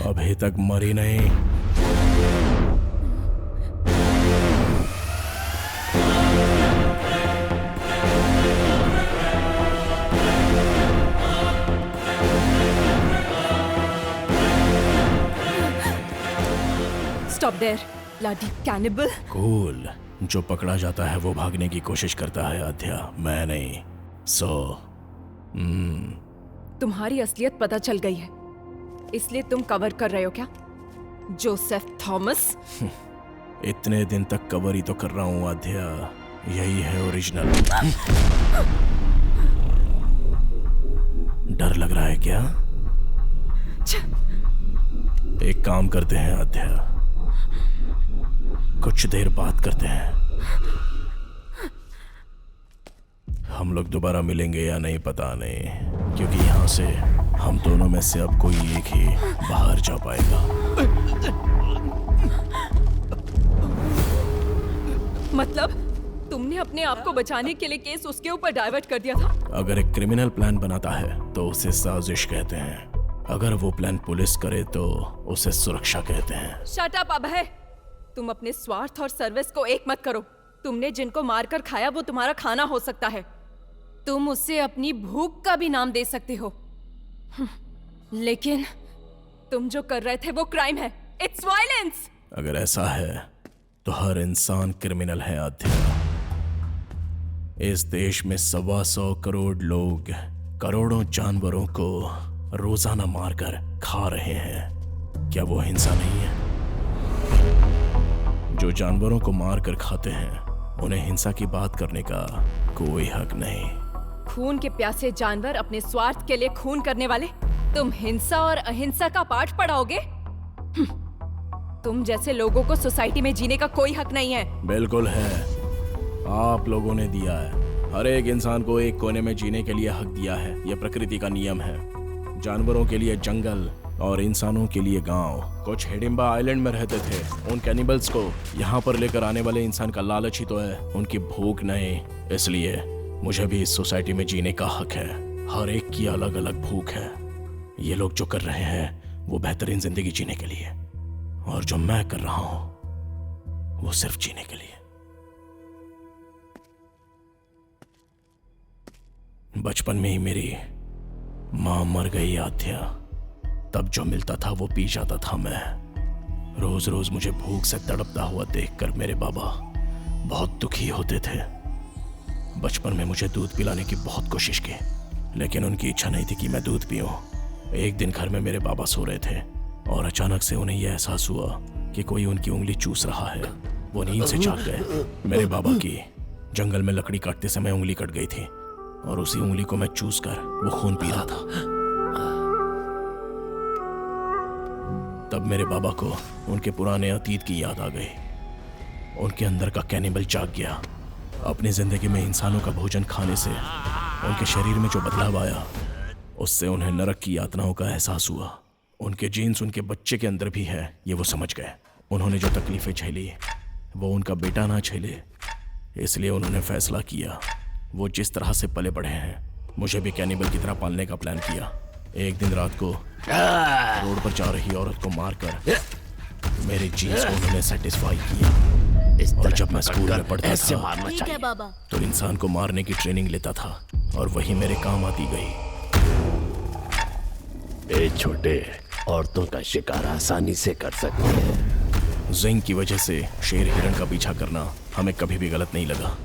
अभी तक मरी नहीं। Stop there bloody cannibal. Cool. जो पकड़ा जाता है वो भागने की कोशिश करता है आध्या, मैं नहीं। तुम्हारी असलियत पता चल गई है, इसलिए तुम कवर कर रहे हो क्या जोसेफ थॉमस? इतने दिन तक कवर ही तो कर रहा हूँ आध्या, यही है ओरिजिनल। डर लग रहा है क्या? एक काम करते हैं आध्या, कुछ देर बात करते हैं। हम लोग दोबारा मिलेंगे या नहीं पता नहीं, क्योंकि यहाँ से हम दोनों में से अब कोई एक ही बाहर जा पाएगा। मतलब तुमने अपने आप को बचाने के लिए केस उसके ऊपर डाइवर्ट कर दिया था? अगर एक क्रिमिनल प्लान बनाता है तो उसे साजिश कहते हैं, अगर वो प्लान पुलिस करे तो उसे सुरक्षा कहते हैं। शट अप अभय, तुम अपने स्वार्थ और सर्विस को एक मत करो। तुमने जिनको मारकर खाया वो तुम्हारा खाना हो सकता है, तुम उससे अपनी भूख का भी नाम दे सकते हो, लेकिन तुम जो कर रहे थे वो क्राइम है। It's violence. अगर ऐसा है तो हर इंसान क्रिमिनल है आध्या। इस देश में 125 करोड़ लोग करोड़ों जानवरों को रोजाना मारकर खा रहे हैं, क्या वो हिंसा नहीं है? जो जानवरों को मारकर खाते हैं उन्हें हिंसा की बात करने का कोई हक नहीं। खून के प्यासे जानवर अपने स्वार्थ के लिए खून करने वाले, तुम हिंसा और अहिंसा का पाठ पढ़ाओगे? तुम जैसे लोगों को सोसाइटी में जीने का कोई हक नहीं है। बिल्कुल है, आप लोगों ने दिया है। हर एक इंसान को एक कोने में जीने के लिए हक दिया है, यह प्रकृति का नियम है। जानवरों के लिए जंगल और इंसानों के लिए गांव। कुछ हिडिंबा आइलैंड में रहते थे, उन कैनिबल्स को यहाँ पर लेकर आने वाले इंसान का लालच ही तो है, उनकी भूख नहीं। इसलिए मुझे भी इस सोसाइटी में जीने का हक है। हर एक की अलग अलग भूख है। ये लोग जो कर रहे हैं वो बेहतरीन जिंदगी जीने के लिए, और जो मैं कर रहा हूं वो सिर्फ जीने के लिए। बचपन में ही मेरी मां मर गई आध्या, तब जो मिलता था वो पी जाता था मैं। रोज रोज मुझे भूख से तड़पता हुआ देखकर मेरे बाबा बहुत दुखी होते थे। बचपन में मुझे दूध पिलाने की बहुत कोशिश की, लेकिन उनकी इच्छा नहीं थी कि मैं दूध पीऊं। एक दिन घर में मेरे बाबा सो रहे थे और अचानक से उन्हें यह एहसास हुआ कि कोई उनकी उंगली चूस रहा है। वो नींद से जाग गए। मेरे बाबा की जंगल में लकड़ी काटते समय उंगली कट गई थी और उसी उंगली को मैं चूस कर वो खून पी रहा था। तब मेरे बाबा को उनके पुराने अतीत की याद आ गई। उनके अंदर का कैनिबल जाग गया। अपनी जिंदगी में इंसानों का भोजन खाने से उनके शरीर में जो बदलाव आया, उससे उन्हें नरक की यातनाओं का एहसास हुआ। उनके जीन्स उनके बच्चे के अंदर भी है, ये वो समझ गए। उन्होंने जो तकलीफें झेली वो उनका बेटा ना झेले, इसलिए उन्होंने फैसला किया। वो जिस तरह से पले बढ़े हैं, मुझे भी कैनिबल की तरह पालने का प्लान किया। एक दिन रात को रोड पर जा रही औरत को मारकर मेरे जीन्स को उन्होंने सेटिस्फाई किया। और जब मैं स्कूल में पढ़ता था ठीक है बाबा। तो इंसान को मारने की ट्रेनिंग लेता था और वही मेरे काम आती गई। ए छोटे, औरतों का शिकार आसानी से कर सकते हैं। जिंग की वजह से शेर हिरण का पीछा करना हमें कभी भी गलत नहीं लगा।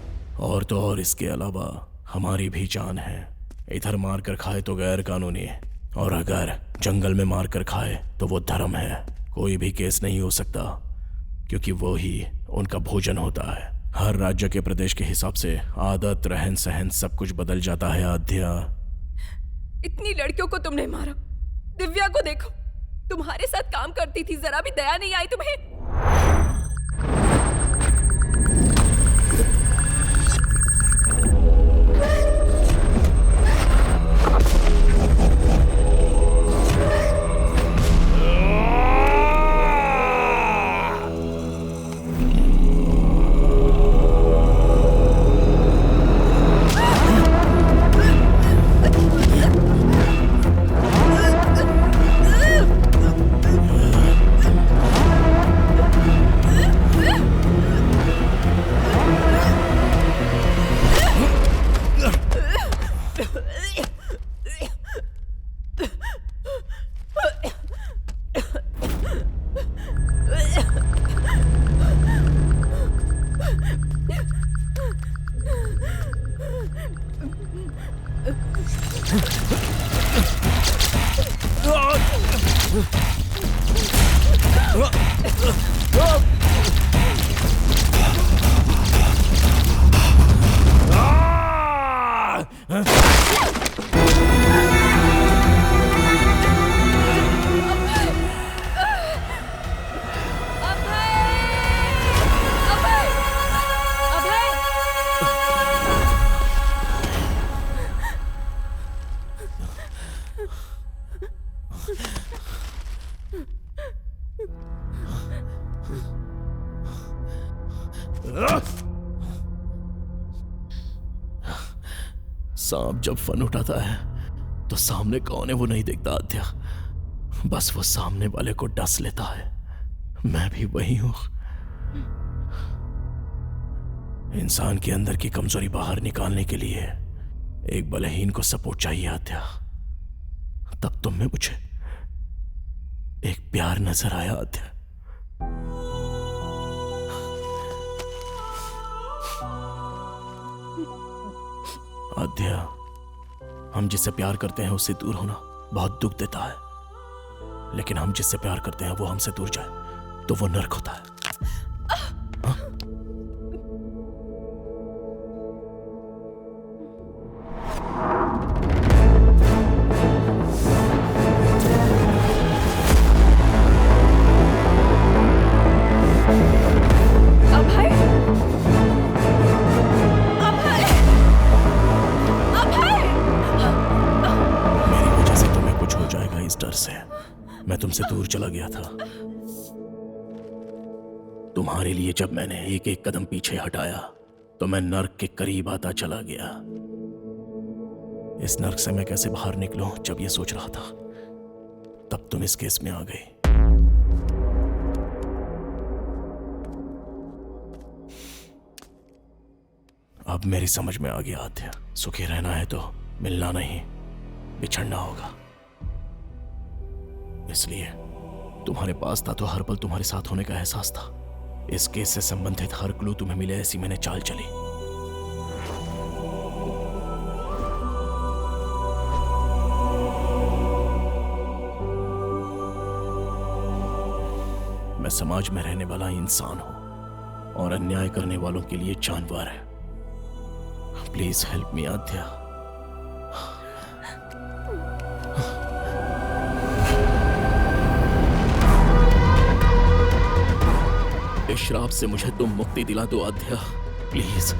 और तो और इसके अलावा हमारी भी जान है। इधर मार कर खाए तो गैर कानूनी, और अगर जंगल में मार कर खाए तो वो धर्म है। कोई भी केस नहीं हो सकता क्योंकि वो ही उनका भोजन होता है। हर राज्य के प्रदेश के हिसाब से आदत, रहन सहन सब कुछ बदल जाता है। आद्या, इतनी लड़कियों को तुमने मारा। दिव्या को देखो, तुम्हारे साथ काम करती थी, जरा भी दया नहीं आई तुम्हें? सांप जब फन उठाता है तो सामने कौन है वो नहीं देखता आद्या, बस वो सामने वाले को डस लेता है। मैं भी वही हूं। इंसान के अंदर की कमजोरी बाहर निकालने के लिए एक बलहीन को सपोर्ट चाहिए आद्या। तब तुम में मुझे एक प्यार नजर आया आद्या। आद्या, हम जिससे प्यार करते हैं उससे दूर होना बहुत दुख देता है, लेकिन हम जिससे प्यार करते हैं वो हमसे दूर जाए तो वो नर्क होता है। मैं तुमसे दूर चला गया था। तुम्हारे लिए जब मैंने एक एक कदम पीछे हटाया तो मैं नर्क के करीब आता चला गया। इस नर्क से मैं कैसे बाहर निकलूं, जब ये सोच रहा था तब तुम इस केस में आ गई। अब मेरी समझ में आ गया आद्या, सुखी रहना है तो मिलना नहीं, बिछड़ना होगा। इसलिए तुम्हारे पास था तो हर पल तुम्हारे साथ होने का एहसास था। इस केस से संबंधित हर क्लू तुम्हें मिले, ऐसी मैंने चाल चली। मैं समाज में रहने वाला इंसान हूं और अन्याय करने वालों के लिए जानवर है। प्लीज हेल्प मी आद्या। इस श्राप से मुझे तुम मुक्ति दिला दो आद्या, प्लीज।